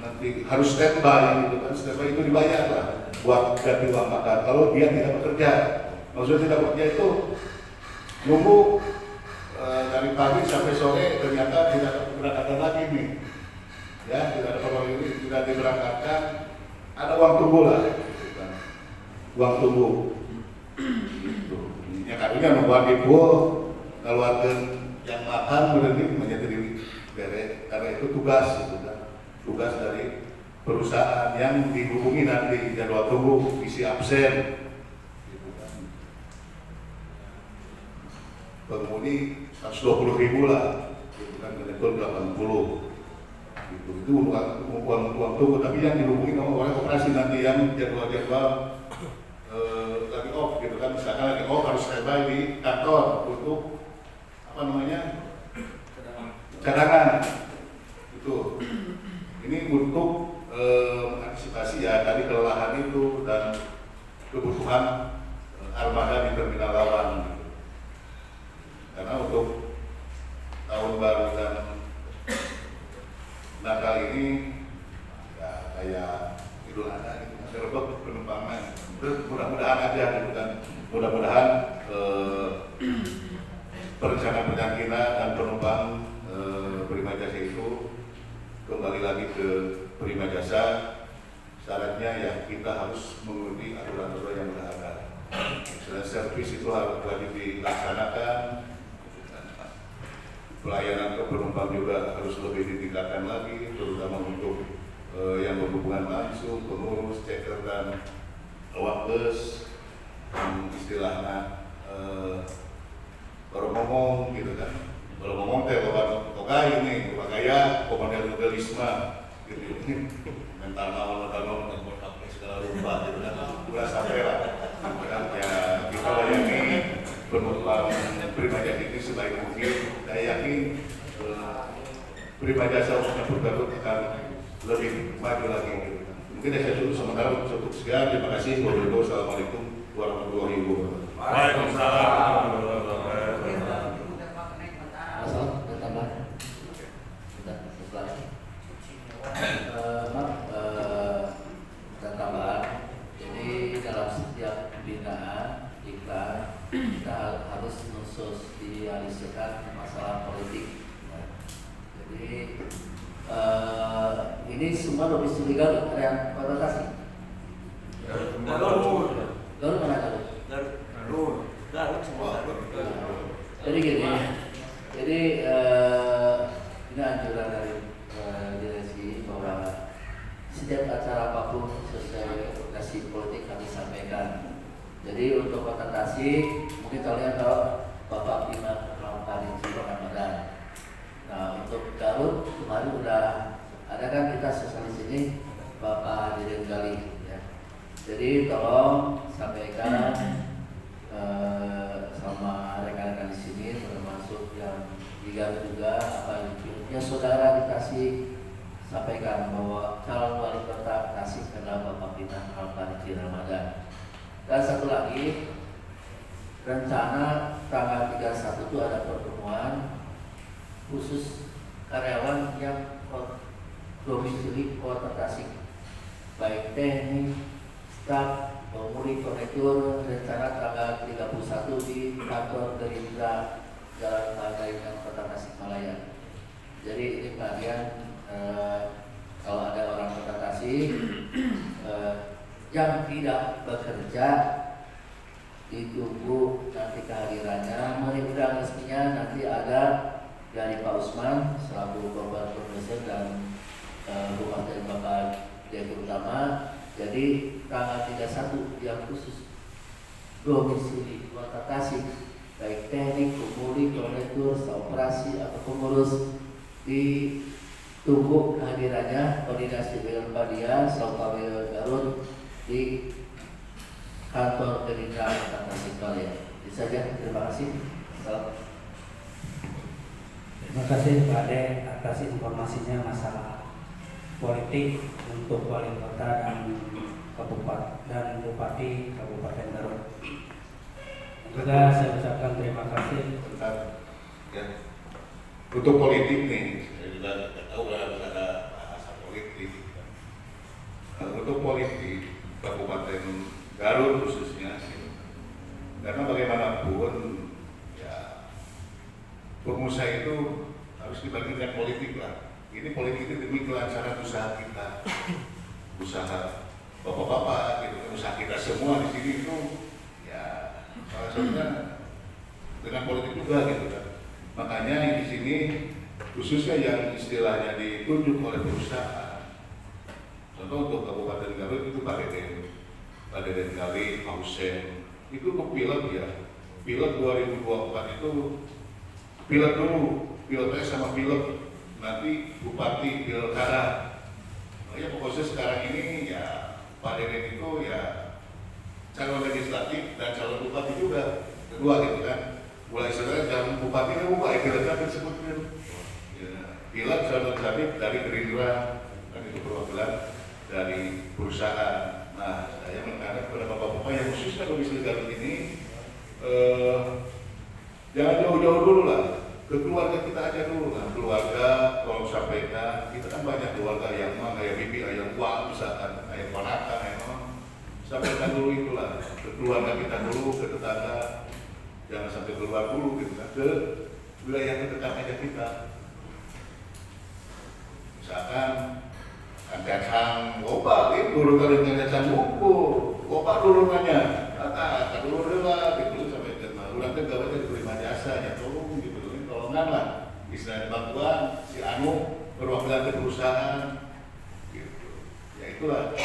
nanti harus standby gitu kan, standby itu dibayar lah buat ganti uang makan. Kalau dia tidak bekerja, maksudnya tidak bekerja itu nunggu dari pagi sampai sore ternyata tidak berangkatkan lagi nih, ya tidak ada program ini tidak diberangkatkan, ada uang tunggu lah, gitu kan. Uang tunggu. Gitu. Ya karunya membuat ibu keluarga yang makan berhenti menjadi bere, karena itu tugas gitu kan. Tugas dari perusahaan yang dihubungi nanti jadwal tunggu, isi absen gitu kan. Pengemudi 120.000 lah gitu kan, kondektur 80 gitu. Itu uang tunggu, tapi yang dihubungi oleh operasi nanti yang jadwal lagi off gitu kan, misalkan lagi off harus standby di kantor untuk apa namanya cadangan itu. Ini untuk mengantisipasi ya tadi kelelahan itu dan kebutuhan armada di terminal Lawan gitu. Karena untuk tahun baru dan Natal ini ya kayak Idul Adha gitu, masih rebek penumpangnya. Mudah-mudahan aja gitu kan, mudah-mudahan perencanaan penyankinan dan penumpang Prima Jasa itu kembali lagi ke Prima Jasa. Syaratnya ya kita harus mengikuti aturan-aturan yang sudah ada. Dan servis itu harus wajib dilaksanakan. Pelayanan ke penumpang juga harus lebih ditingkatkan lagi, terutama untuk yang berhubungan langsung, pengurus, checker dan awak bus, istilahnya baru ngomong gitu kan. Kalau ngomong teh toga ini, gaya komandan legalisme gitu. mental naon segala rupa gitu kan. Udah sampai lah. Ya kita layani penumpang Prima Jasa ini sebaik mungkin. Saya yakin Prima Jasa untuk Garut akan lebih maju lagi gitu. Mungkin saya cukup sementara untuk sekian. Terima kasih. Wassalamualaikum warahmatullahi wabarakatuh. Waalaikumsalam. Jadi dalam setiap pembinaan iklan kita harus mensosialisasikan masalah politik. Jadi ini semua domisili Garut, ada yang konotasi. Garut mana Garut? Garut semua. Jadi gini, jadi ini anjuran dari direksi bahwa setiap acara apapun sesuai orientasi politik kami sampaikan. Jadi untuk Kota Tasik, mungkin kalian tahu Bapak Bima Ramadhan Ramadan. Nah untuk Garut kemarin udah ada kan kita sosialis ini Bapak Dirjen Gali. Ya. Jadi tolong yang di Garut juga apa ya saudara dikasih sampaikan bahwa calon wali kota Tasik adalah Bapak Pinang Al-Farji Ramadan. Dan satu lagi, rencana tanggal 31 itu ada pertemuan khusus karyawan yang domisili Kota Tasik, baik teknik, staf, pemuli, konektor. Rencana tanggal 31 di kantor Gerindra Jalan Pandaitan Kota Tasikmalaya. Jadi ini kalian kalau ada orang Kota Tasik yang tidak bekerja ditunggu nanti kehadirannya. Merimbang resminya nanti ada dari Pak Usman selaku Bapak Profesor dan Bupati Bapak Direktur Utama. Jadi tanggal 31 yang khusus domisili Kota Tasik, baik teknik, pemuli, konektor, operasi atau pengurus, ditunggu kehadirannya koordinasi dengan Pak Dia selaku Garut di kantor Gerindra Kota Tasikmalaya. Itu saja, terima kasih. Salam. Terima kasih Pak Ade atas informasinya masalah politik untuk wali kota dan kabupaten dan bupati Kabupaten Garut. Juga saya ucapkan terima kasih. Ya. Untuk politik nih, saya juga tidak tahu harus ada bahasa politik. Untuk politik Kabupaten Garut khususnya, karena bagaimanapun ya pengusaha itu harus dibandingkan politik lah. Ini politik itu demi kelancaran usaha kita, usaha bapak-bapak gitu, usaha kita semua di sini itu ya salah satunya dengan politik juga gitu kan. Makanya di sini khususnya yang istilahnya ditunjuk oleh perusahaan. Contoh untuk Kabupaten Garut itu Pak Deden Gali, Pak Hussein, itu untuk pilot ya. Pilot 2024 itu pilot dulu, pilotnya sama pilot, nanti bupati pilkada. Nah, ya pokoknya sekarang ini ya Pak Deden itu ya calon legislatif dan calon bupati juga, kedua gitu kan. Mulai sekarang calon bupati itu bukan pilotnya disebutkan. Ya, pilot calon legislatif dari Gerindra, kan itu perwakilan dari perusahaan. Nah, saya menekankan kepada bapak-bapak yang khususnya domisili Garut ini, jangan jauh-jauh dulu lah, ke keluarga kita aja dulu lah. Keluarga, tolong sampaikan, kita kan banyak keluarga yang mah kayak bibi, ayam tua, misalkan, ayam ponakan, ayam sampaikan dulu itulah, ke keluarga kita dulu, ke tetangga, jangan sampai keluar dulu gitu kan, ke wilayah terdekat aja kita. Misalkan Kacang loba itu kalau kacang buku, loba turunannya, kata dulu lah, gitu sampai ke ulang ke gawatnya diterima jasanya, tolong gitu, tolongan lah, istilahnya bantuan si Anu perwakilan ke perusahaan, gitu. Ya itulah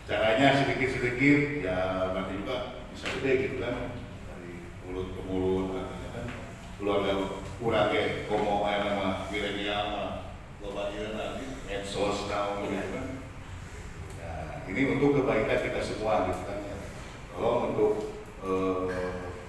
caranya sedikit-sedikit, ya nanti juga bisa gede gitu kan, dari mulut ke mulut, katanya kan, keluarga kurang ya, komo nama milenial mah, loba dia nanti. Medsos tahu gitu kan. Ya, ini untuk kebaikan kita semua gitu kan ya. Kalau untuk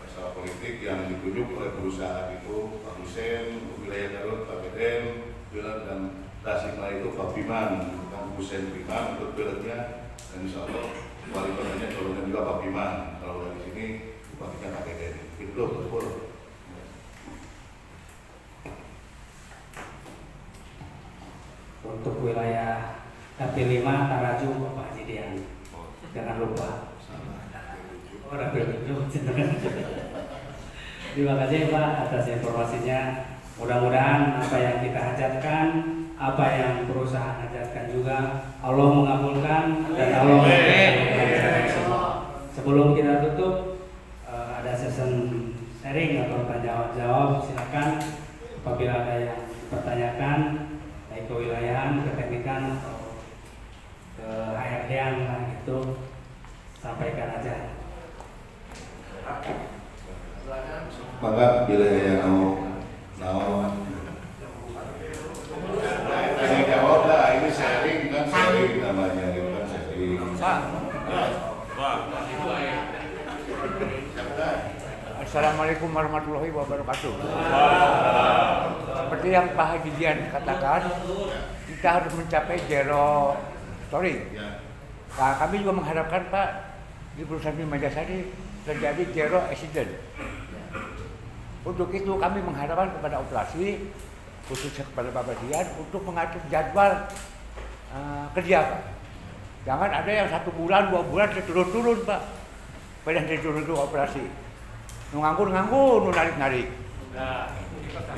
masalah politik yang ditunjuk oleh perusahaan itu Pak Hussein, wilayah Garut, Pak Deden, Pilot dan Tasikmalaya itu Pak Piman, gitu kan, Hussein Piman untuk pilotnya, dan insya Allah wali kotanya calonnya juga Pak Piman. Kalau dari sini bupatinya Pak Deden. Itu betul. Untuk wilayah Dapil 5 Taraju Bapak Haji Dian. Jangan lupa. Oh, Dapil 7. Terima kasih Pak atas informasinya. Mudah-mudahan apa yang kita hajatkan, apa yang perusahaan hajatkan juga Allah mengabulkan dan Allah mengabulkan semua. Sebelum kita tutup, ada session sharing atau tanya jawab. Silakan apabila ada yang dipertanyakan, baik kewilayahan, keteknikan atau ke HRD-an lah gitu, sampaikan aja. Maka bila yang mau tanya jawab lah, ini sharing kan, sharing namanya gitu kan, sharing. Pak. Siapa? Assalamualaikum warahmatullahi wabarakatuh. Seperti yang Pak Haji Dian katakan, kita harus mencapai zero story. Ya. Nah, kami juga mengharapkan Pak di perusahaan Bima Jasa ini terjadi zero accident. Untuk itu kami mengharapkan kepada operasi, khususnya kepada Bapak Dian, untuk mengatur jadwal kerja Pak. Jangan ada yang 1 bulan, 2 bulan turun-turun Pak. Pada turun operasi. Nganggur, narik-narik. Nah,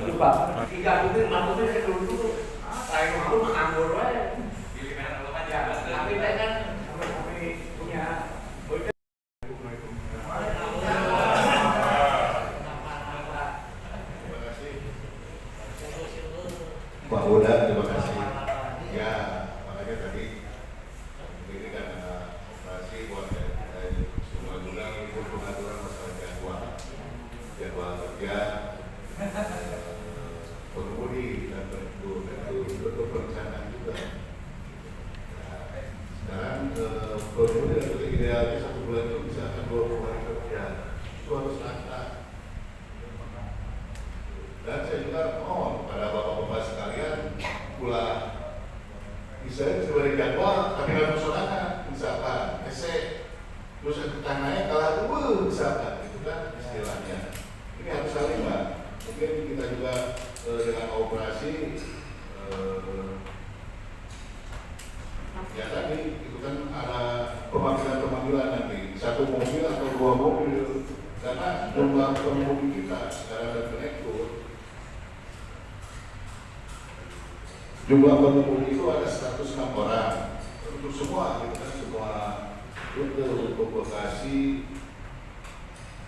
itu Pak. 3 bulan, 4 bulan saya turun-turun. Saya nganggur wae. Tapi kan kami punya Pak Uda, terima kasih. Ya, makanya tadi ini kan operasi buat semua gudang itu pengaturan masalah jadwal kerja, pengemudi dan tentu perencanaan juga. Sekarang pengemudi dan idealnya 1 bulan itu bisa akan 20 hari kerja, itu harus rata. Dan saya juga mohon pada bapak-bapak sekalian, pula misalnya sebagai jadwal, tapi harus sorangan, misalkan, terus kita naik kalah dulu, misalkan, itu kan istilahnya. Ini harus saling Pak. Mungkin kita juga dengan operasi, ya tadi itu kan ada pemanggilan nanti, 1 mobil atau 2 mobil, karena jumlah pengemudi kita sekarang dan konektor. Jumlah pengemudi itu ada 106 orang untuk semua, gitu kan, semua rute untuk Bekasi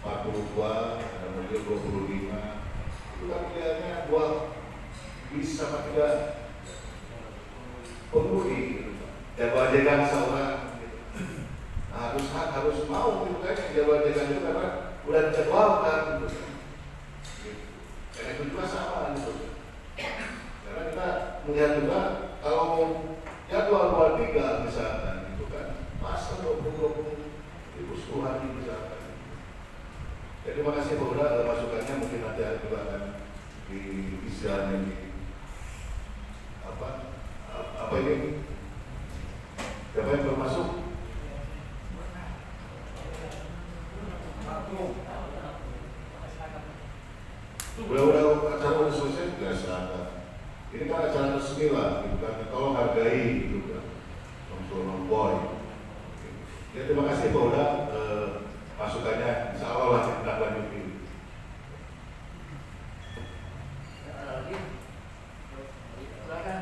42, ada mobil 25. Itu kan pilihannya buat bisa apa tidak pengemudi, gitu. Jadwal jagaan seorang, gitu. Nah, harus mau gitu kan jadwal jagaan itu karena udah dijadwalkan, gitu. Karena itu juga sama, gitu. Karena kita melihat juga kalau jadwal 23 misalkan itu kan masa 20 hari misalkan. Jadi terima kasih Pak Uda, masukannya mungkin nanti juga akan di istilahnya di apa ini? Siapa yang bermasuk? Udah acara udah selesai nggak serata. Ini kan acara resmi lah, gitu kan. Tolong hargai, gitu kan. Tolong boy. Ya terima kasih Pak Uda, masukannya. Insya Allah lah kita lanjutin. Silakan.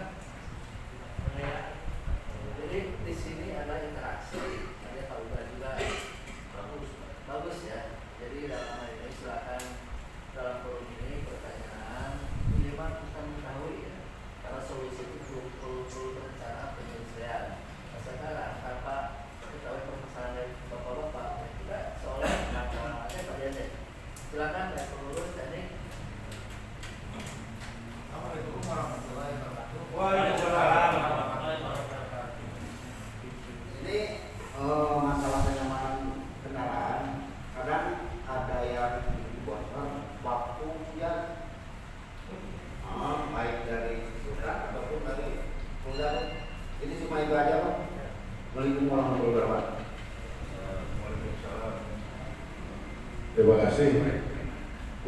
Jadi di sini ada interaksi, ada Pak Uda juga. Bagus ya. Jadi dalam hal ini silakan dalam forum ini pertanyaan minimal kita mengetahui ya, karena solusi itu perlu perencanaan penyelesaian. Nah, sekarang tanpa ketahui permasalahan dari bapak-bapak kita seolah ada Pak Dian. Silakan ya pengurus ini. Assalamualaikum warahmatullahi wabarakatuh. Waalaikumsalam. Ini masalah kenyamanan kendaraan, kadang ada yang bocor waktu hujan, baik dari surat ataupun dari hujan. Ini cuma itu aja Pak. Waalaikumsalam warahmatullahi wabarakatuh. Waalaikumsalam. Terima kasih.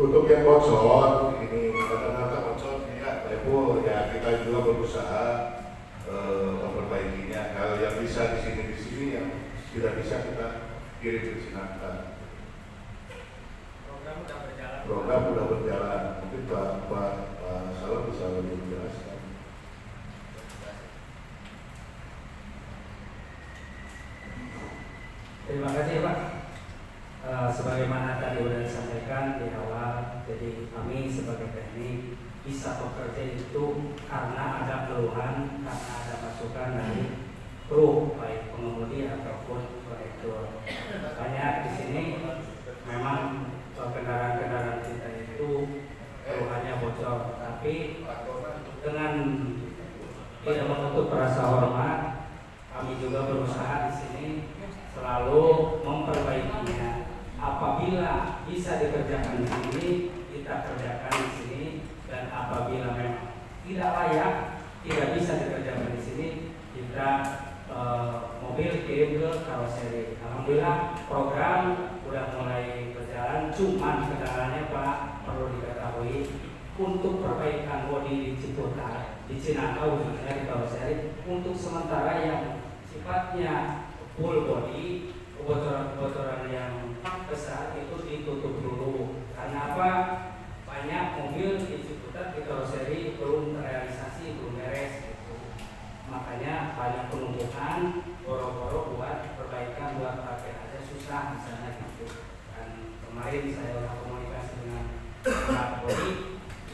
Untuk yang bocor, ini kata-kata bocor ya, Ibu, ya kita juga berusaha memperbaikinya. Kalau yang bisa di sini, yang tidak bisa kita kirim ke Sinanta. Program sudah berjalan. Mungkin Pak Salam bisa lebih menjelaskan. Terima kasih Pak. Sebagaimana tadi sudah disampaikan di awal, jadi kami sebagai teknik bisa bekerja itu karena ada keluhan, karena ada masukan dari kru baik pengemudi ataupun konektor. Makanya di sini memang kendaraan-kendaraan kita itu keluhannya bocor, tapi dengan tidak menutup rasa hormat, kami juga berusaha di sini selalu memperbaikinya. apabila bisa dikerjakan di sini, kita kerjakan di sini, dan apabila memang tidak layak, tidak bisa dikerjakan di sini, kita mobil kirim ke karoseri. Alhamdulillah program udah mulai berjalan, cuman kendalanya Pak perlu diketahui untuk perbaikan bodi di Ciputat, di Cinangka khususnya di karoseri, untuk sementara yang sifatnya full body, kebocoran yang besar itu ditutup dulu. Karena apa? Banyak mobil di Ciputat di karoseri belum terrealisasi, belum beres gitu. Makanya banyak penumpukan, boro-boro buat perbaikan, buat pakai aja susah misalnya gitu. Dan kemarin saya udah komunikasi dengan Pak Bodi,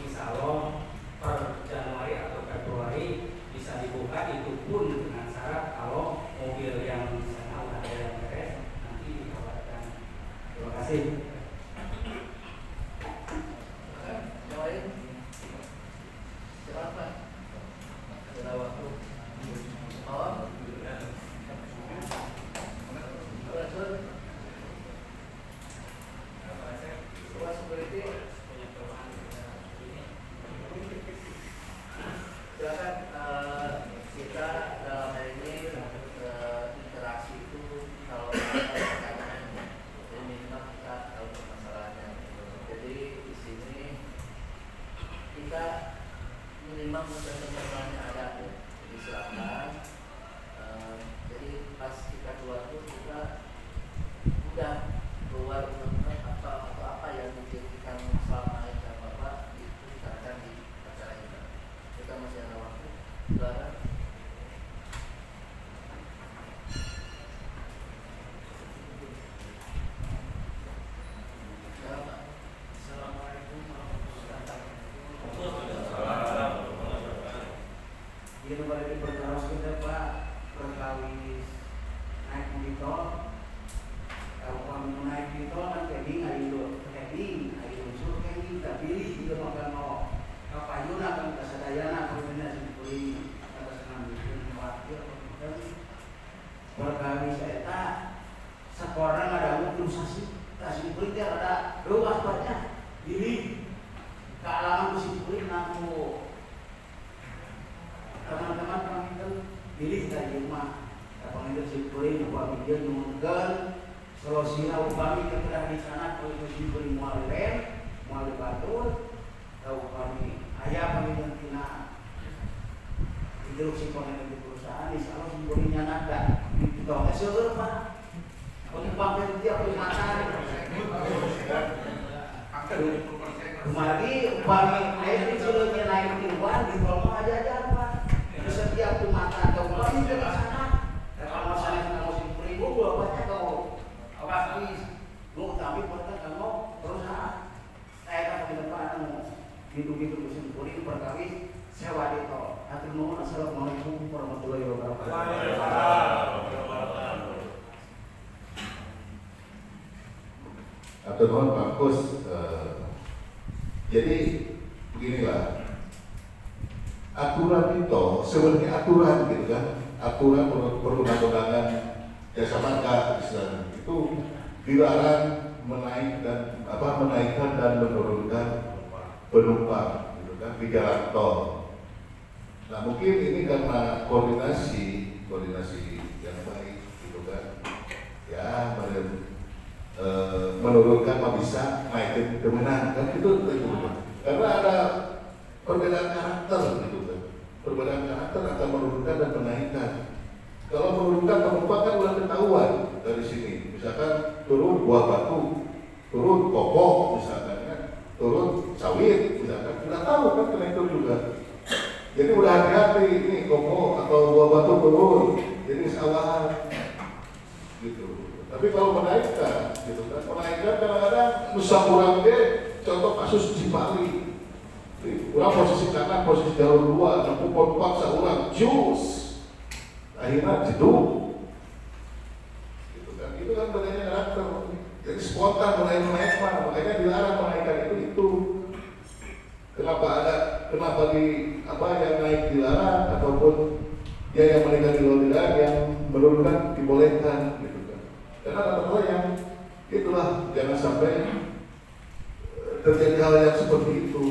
insya Allah per Januari atau Februari bisa dibuka, itu pun dengan syarat kalau mobil yang di sana udah ada yang beres nanti dikabarkan. Terima kasih. Yang lain? Silakan. Ada waktu. Oh. Silakan, kita dalam hal ini interaksi itu kalau ada pertanyaan, jadi minimal kita tahu permasalahannya. Jadi di sini kita minimal permasalahannya ada, jadi silakan. Jadi pas kita keluar tuh kita udah keluar apa yang menjadikan selama ini apa itu kita akan di acara kita. Kita masih ada waktu. Silakan. Assalamualaikum warahmatullahi wabarakatuh. Ini kembali diperjelas kita Pak, perkawis naik di tol. Kalau kamu naik di tol kan heading ayo unsur heading tak pilih juga makan mau kapayuna kan kasadayana kemudian simpuli atas nama bikin wakil perkawis eta seorang ada hukum kasih kulit dia ada luas banyak pilih ke alaman kulit namu teman-teman kami itu pilih dari rumah kami itu simpuli upah bikin mungkin solusinya upami ketika di sana kalau simpuli mual rem mual batul tahu kami ayah kami nantina itu si konen di perusahaan insya Allah simpulinya nada itu dong seger Pak penumpang dia perumahan kemari upami air disuruhnya naik di luar di bawah aja Pak setiap perumahan tahu kami ke sana kalau saya mau simpuli gua baca kau habis lu tapi pernah kamu perusahaan saya kan di depan hidup-hidup musim kulit perkawis sewa di tol. Atur nuhun. Assalamualaikum warahmatullahi wabarakatuh. Atur nuhun Pak Kus. Jadi beginilah aturan itu sebenarnya aturan gitu kan, aturan perundang-undangan jasa marga istilahnya itu dilarang menaikkan dan menurunkan penumpang gitu kan di jalan tol. Nah mungkin ini karena koordinasi yang baik gitu kan, ya menurunkan mah bisa, naikin kemenang kan itu karena ada perbedaan karakter gitu kan, perbedaan karakter antara menurunkan dan menaikkan. Kalau menurunkan penumpang kan udah ketahuan dari sini, misalkan turun buah batu, turun kokok misalkan kan, turun sawit misalkan, udah tahu kan konektor juga. Jadi udah hati-hati ini kokok atau buah batu turun, jadi sawahan gitu. Tapi kalau menaikkan, gitu kan, menaikkan kadang-kadang nusa kurang deh. Contoh kasus Cipali, kurang posisi kanan, posisi jalur 2, nampu paksa ulang, jus, akhirnya jeduk, gitu kan. Itu kan bedanya karakter. Jadi spontan menaik mana, makanya dilarang menaikkan itu. Kenapa yang naik dilarang ataupun yang menaikkan di luar dilarang, yang menurunkan dibolehkan, gitu kan. Karena rata-rata yang itulah jangan jangan sampai terjadi hal yang seperti itu.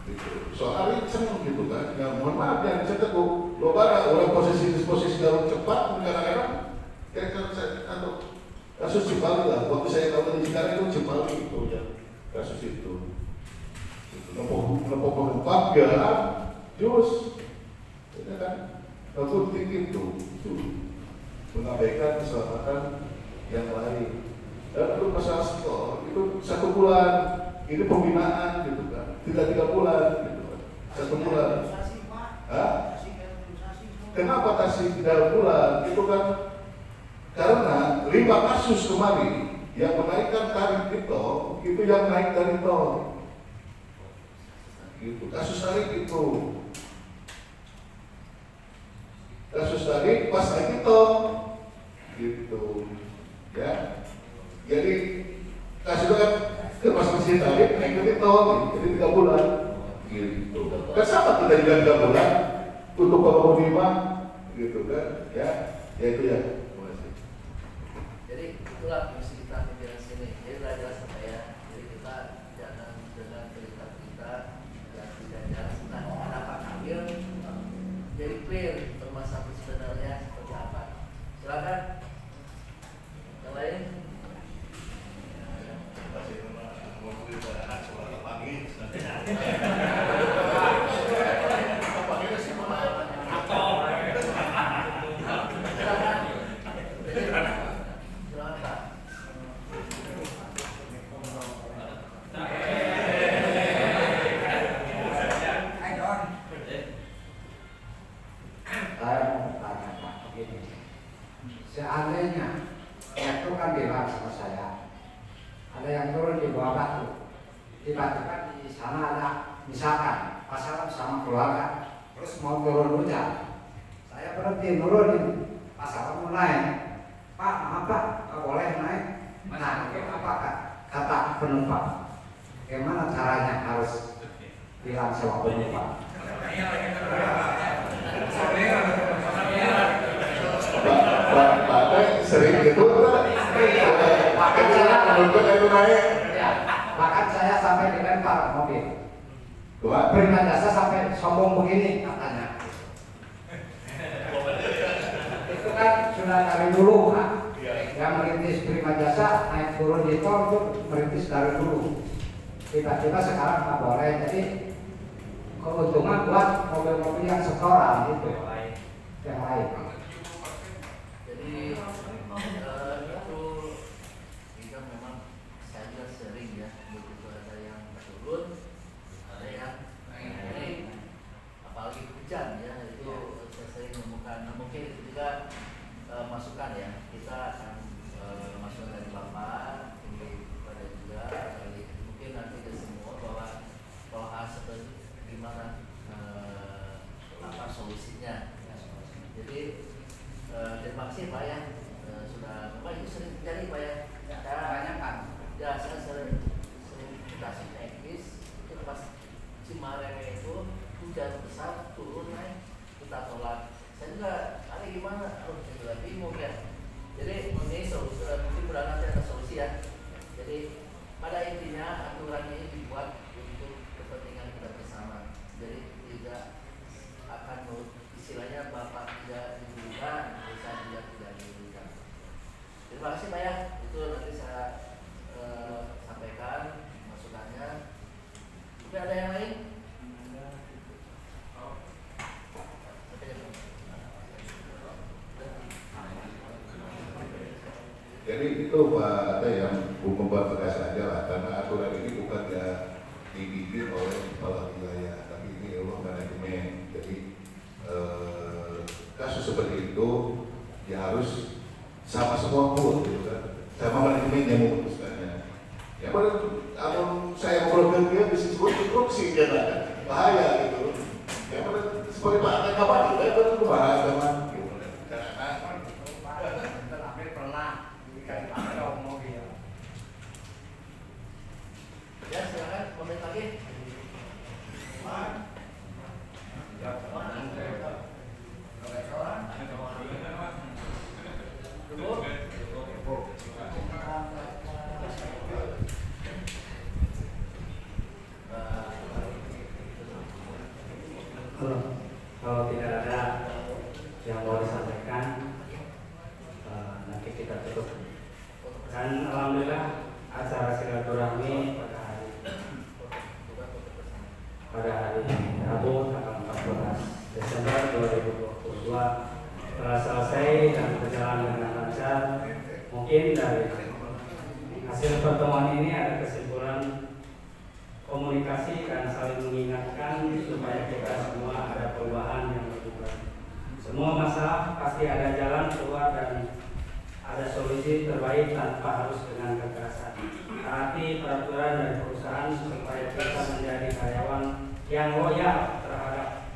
Gitu. Soalnya seneng gitu kan. Ya, mohon maaf yang saya teguh. Lo orang posisi terlalu cepat, kadang-kadang kayak atau kasus Cipali lah. Waktu saya tahu di sekarang itu Cipali itu ya kasus itu. Nopo pengungkap ya, jus, ya kan? Aku tinggi itu mengabaikan keselamatan yang lain. Dan itu masalah skor, itu 1 bulan, ini pembinaan gitu kan, tidak 3 bulan gitu kan, 1 bulan. Hah? Kenapa kasih 3 bulan? Itu kan karena 5 kasus kemarin yang menaikkan tarif itu yang naik dari tol. Gitu. Kasus tarif itu. Kasus tarif pas naik tol. Gitu. Ya. Jadi kasus itu kan pas masih tarif naik dari tol. Jadi 3 bulan. Gitu. Kan sama kita juga 3 bulan untuk pengguna gitu kan. Ya. Ya itu ya. Jadi itulah misi kita pikiran sini. Jadi belajar saya. Jadi kita jangan dengan cerita kita yang tidak jelas. Nah, kenapa ambil? Jadi clear permasalahan sebenarnya seperti apa. Silakan. Yang lain. Seandainya itu kan bilang sama saya, ada yang turun di bawah batu, tiba-tiba di sana ada misalkan pasangan sama keluarga, terus mau turun hujan, saya berhenti nurunin, pasangan mau naik, Pak maaf Pak, nggak boleh naik. Nah, apa kata penumpang? Bagaimana caranya harus bilang sama penumpang? Pak sering gitu bahkan saya menurut itu naik ya, bahkan saya sampai dilempar mobil. Wah. Prima Jasa sampai sombong begini katanya. Itu kan sudah dari dulu Pak. Yang merintis Prima Jasa naik turun di tol itu merintis dari dulu. Tiba-tiba sekarang nggak boleh. Jadi keuntungan buat mobil-mobil yang setoran itu yang lain. Jadi itu juga memang saya juga sering ya begitu ada yang turun, ada yang naik, apalagi hujan ya itu saya sering menemukan. Nah, mungkin itu juga masukan ya kita akan masukan dari Bapak ini pada juga mungkin nanti ke semua bahwa kalau hal seperti gimana apa solusinya. Jadi terima kasih Pak ya sudah Bapak itu sering terjadi Pak ya. Banyak kan? Ya saya sering kasih teknis itu pas Cimarewe itu hujan besar turun naik kita tolak. Saya juga ada gimana? Saya juga bingung ya. Jadi ini solusi mungkin berarti nanti ada solusi ya. Jadi pada intinya aturan ini dibuat untuk kepentingan kita bersama. Jadi tidak akan istilahnya Bapak tidak dirugikan, saya juga tidak dirugikan. Terima kasih Pak ya, itu nanti saya sampaikan masukannya. Tapi ada yang lain? Jadi itu Pak ada yang hukum tegas saja lah, karena aturan ini bukan dibikin oleh kepala wilayah, tapi ini Allah manajemen. Jadi kasus seperti itu ya harus sama semua pun gitu kan, sama manajemen yang memutuskannya. Ya kalau saya ngobrol dia disebut instruksi kan bahaya gitu. Ya seperti Pak ada kabar juga itu bahaya teman. Ya silakan komen lagi. Dulu. Kalau tidak ada yang mau disampaikan, nanti kita tutup. Dan alhamdulillah acara silaturahmi pada hari Rabu tanggal 14 Desember 2022 telah selesai dan berjalan dengan lancar. Mungkin dari hasil pertemuan ini ada kesimpulan komunikasi dan saling mengingatkan supaya kita semua ada perubahan yang lebih baik. Semua masalah pasti ada jalan keluar dan ada solusi terbaik tanpa harus dengan kekerasan. Taati peraturan dari perusahaan supaya kita menjadi karyawan yang loyal terhadap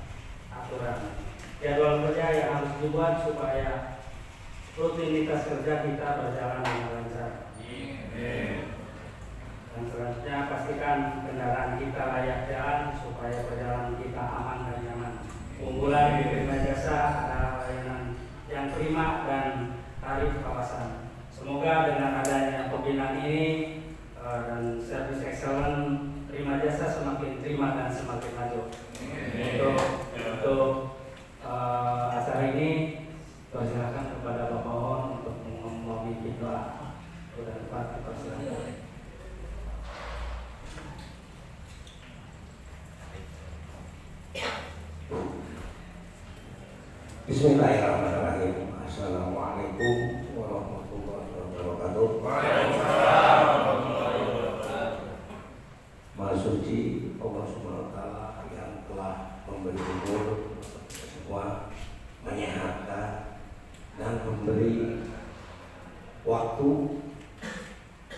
aturan. Jadwal kerja yang harus dibuat supaya rutinitas kerja kita berjalan dengan lancar. Dan selanjutnya pastikan kendaraan kita layak jalan supaya perjalanan kita aman dan nyaman. Unggulan di Prima Jasa adalah layanan yang prima dan tarif kawasan. Semoga dengan adanya pembinaan ini dan service excellent Prima Jasa semakin prima dan semakin maju. Untuk acara ini persilakan kepada Bapak Hon untuk memimpin doa. Sudah dapat dipersilakan. Bismillahirrahmanirrahim. Assalamualaikum warahmatullahi wabarakatuh. Maha suci Allah Subhanahu wa taala yang telah memberi umur semua, menyehatkan dan memberi waktu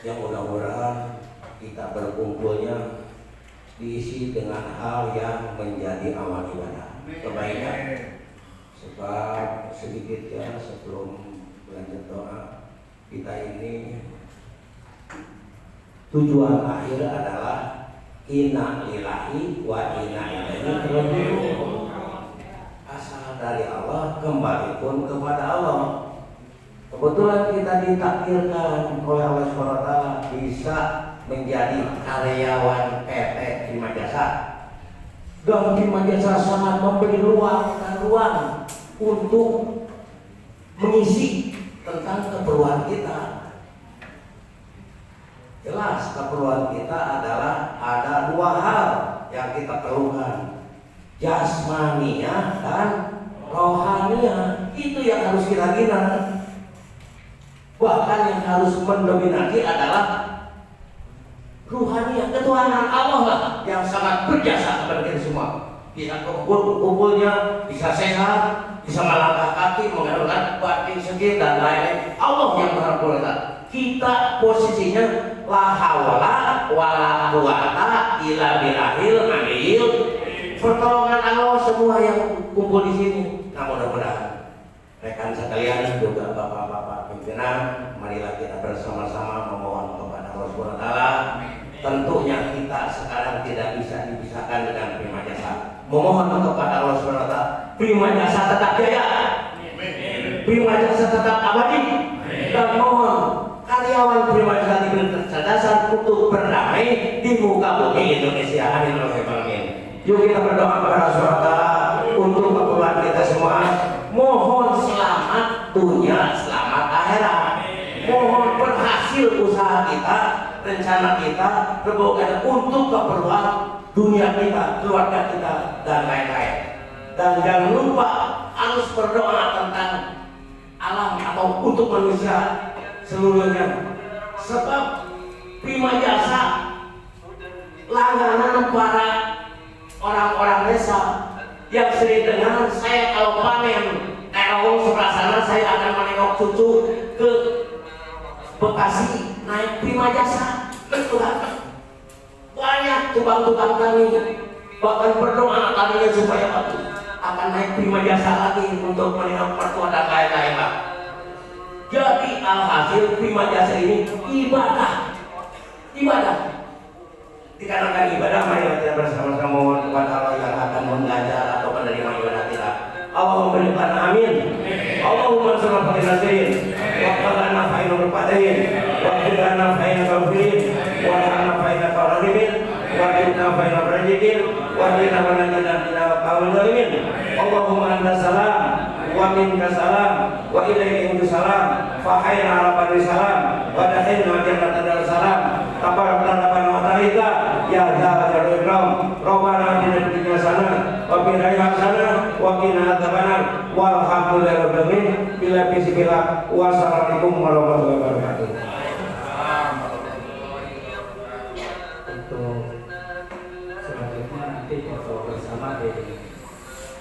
yang mudah-mudahan kita berkumpulnya diisi dengan hal yang menjadi amal ibadah kebaikan. Sebab sedikit ya sebelum lanjut doa, kita ini tujuan akhir adalah inna lillahi wa inna ilaihi raji'un. Asal dari Allah, kembali pun kepada Allah. Kebetulan kita ditakdirkan oleh Allah SWT bisa menjadi karyawan PT Prima Jasa. Dan Prima Jasa sangat memberi ruang untuk mengisi tentang keperluan kita. Jelas keperluan kita adalah ada dua hal yang kita perlukan, jasmania dan rohania. Itu yang harus kita gina. Bahkan yang harus mendominasi adalah ruhania, ketuhanan Allah lah yang sangat berjasa kepada kita semua. Bisa kumpul-kumpulnya, bisa sehat, bisa melangkah kaki, mengadakan batin sedikit dan lain-lain. Allah yang maha kuasa. Kita posisinya la hawla wala quwata illa billahil aliyil. Pertolongan Allah semua yang kumpul di sini. Nah, mudah-mudahan rekan sekalian juga bapak-bapak pimpinan, marilah kita bersama-sama memohon kepada Allah Subhanahu wa taala. Tentunya kita sekarang tidak bisa dipisahkan dengan Prima Jasa. Memohon kepada Allah Subhanahu wa taala, Prima Jasa tetap jaya, Prima Jasa tetap abadi, dan mohon karyawan Prima Jasa diberi kecerdasan untuk berdamai di muka bumi Indonesia. Amin. Yuk kita berdoa kepada Allah Subhanahu wa taala untuk keperluan kita semua. Mohon selamat dunia, selamat akhirat. Mohon berhasil usaha kita, rencana kita, berbohongan untuk keperluan dunia kita, keluarga kita, dan lain-lain. Dan jangan lupa harus berdoa tentang alam atau untuk manusia seluruhnya. Sebab Prima Jasa langganan para orang-orang desa yang sering dengar, saya kalau panen terong sebelah sana saya akan menengok cucu ke Bekasi naik Prima Jasa. Betul banyak tukang-tukang kami bahkan berdoa tadinya supaya akan naik Prima Jasa lagi untuk menengok mertua dan lain-lain. Jadi alhasil Prima Jasa ini ibadah. Dikarenakan ibadah, mari kita bersama-sama mohon kepada Allah yang akan mengganjar atau menerima ibadah kita. Allahumma berikan amin. Allahumma sholli ala nasirin wa qadana fa'inul fatihin wa qadana fa'inul kafirin wa qadana fa'inul qarimin wa qadana fa'inul rajikin wa qadana fa'inul qawmin anta salam wa minka salam wa ilaika salam fa khayna ala badri salam wa dakhilna jannata dar salam tabarakna wa ta'ala ya dzal jalali ikram rabbana atina fid dunya hasanah wa fil akhirati hasanah wa qina adzabannar walhamdulillahi rabbil alamin bila bismillah wassalamualaikum warahmatullahi wabarakatuh. Untuk selanjutnya nanti foto bersama di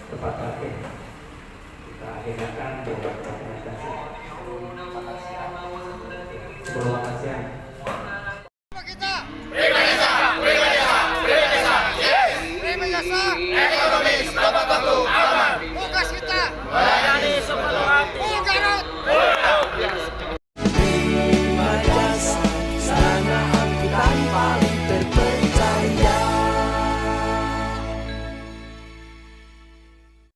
tempat akhir kita akhirkan buat presentasi sebelum makan siang. Ekonomis, bapak-bapak,